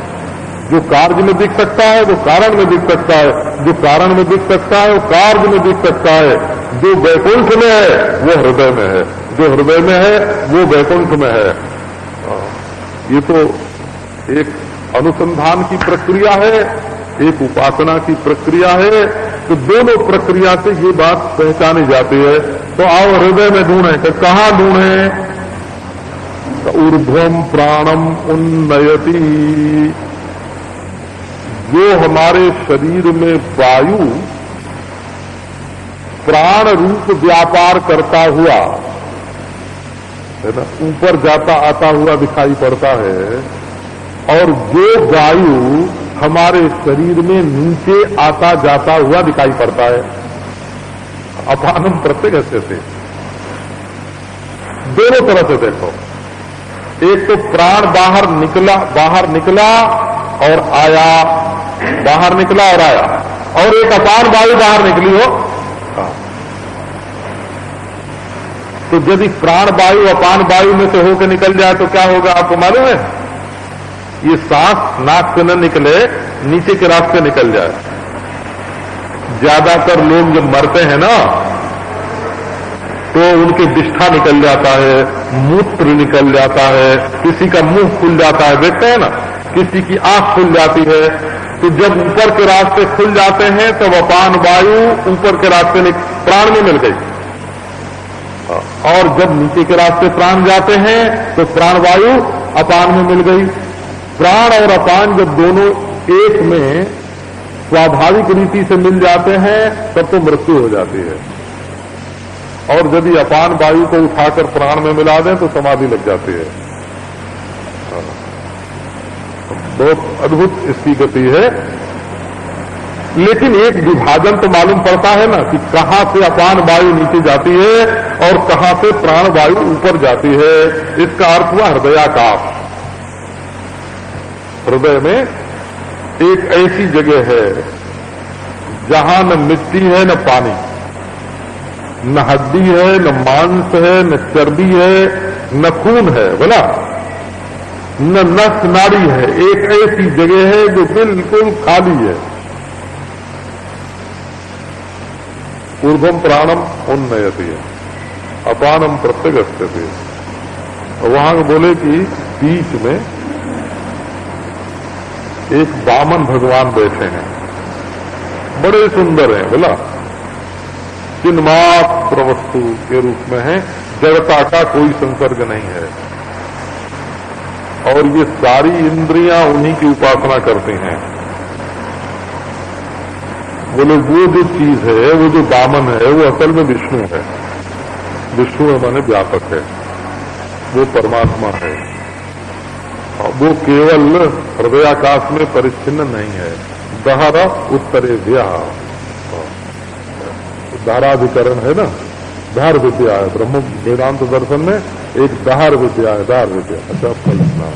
जो कार्य में दिख सकता है वो कारण में दिख सकता है, जो कारण में दिख सकता है वो कार्य में दिख सकता है। जो वैकुंठ में है वो हृदय में है, जो हृदय में है वो वैकुंठ में है। ये तो एक अनुसंधान की प्रक्रिया है, एक उपासना की प्रक्रिया है। तो दोनों प्रक्रिया से ये बात पहचानी जाती है। तो आओ हृदय में ढूंढे, तो कहां ढूंढे? तो ऊर्ध्वम प्राणम उन्नयति। जो हमारे शरीर में वायु प्राण रूप व्यापार करता हुआ है ना, ऊपर जाता आता हुआ दिखाई पड़ता है, और जो वायु हमारे शरीर में नीचे आता जाता हुआ दिखाई पड़ता है, अपानम प्रत्यगस्य से। दोनों तरह से देखो, एक तो प्राण बाहर निकला और आया, बाहर निकला और आया, और एक अपान वायु बाहर निकली हो। तो यदि प्राण वायु अपान वायु में से होकर निकल जाए तो क्या होगा आपको मालूम है? ये सांस नाक से न निकले, नीचे के रास्ते निकल जाए। ज्यादातर लोग जब मरते हैं ना तो उनके विष्ठा निकल जाता है, मूत्र निकल जाता है, किसी का मुंह खुल जाता है, देखते हैं ना, किसी की आंख खुल जाती है। तो जब ऊपर के रास्ते खुल जाते हैं तब अपान वायु ऊपर के रास्ते प्राण में मिल गई। और जब नीचे के रास्ते प्राण जाते हैं तो प्राणवायु अपान में मिल गई। प्राण और अपान जब दोनों एक में स्वाभाविक रीति से मिल जाते हैं तब तो मृत्यु हो जाती है। और यदि अपान वायु को उठाकर प्राण में मिला दें तो समाधि लग जाती है। बहुत अद्भुत इसकी गति है। लेकिन एक विभाजन तो मालूम पड़ता है ना कि कहां से अपान वायु नीचे जाती है और कहां से प्राण वायु ऊपर जाती है। इसका अर्थ हुआ हृदयाकाश। हृदय में एक ऐसी जगह है जहां न मिट्टी है न पानी, न हड्डी है न मांस है न चर्बी है न खून है, बोला न नस नाड़ी है। एक ऐसी जगह है जो बिल्कुल खाली है। ऊर्ध्वम प्राणम उन्नयति अपानम प्रत्यगस्यते। वहां बोले कि बीच में एक वामन भगवान बैठे हैं, बड़े सुंदर हैं, बोला चिन्मात्र वस्तु के रूप में है, जड़ता का कोई संसर्ग नहीं है। और ये सारी इंद्रियां उन्हीं की उपासना करती हैं। बोले वो जो चीज है, वो जो दामन है, वो असल में विष्णु है। विष्णु माने व्यापक है, वो परमात्मा है। वो केवल हृदयाकाश में परिच्छिन्न नहीं है। दहर उत्तरे व्याह, धाराधिकरण है ना, धार विद्या है। ब्रह्म वेदांत दर्शन में एक दहार विद्या है, दार विद्या। अच्छा, आपका लिखना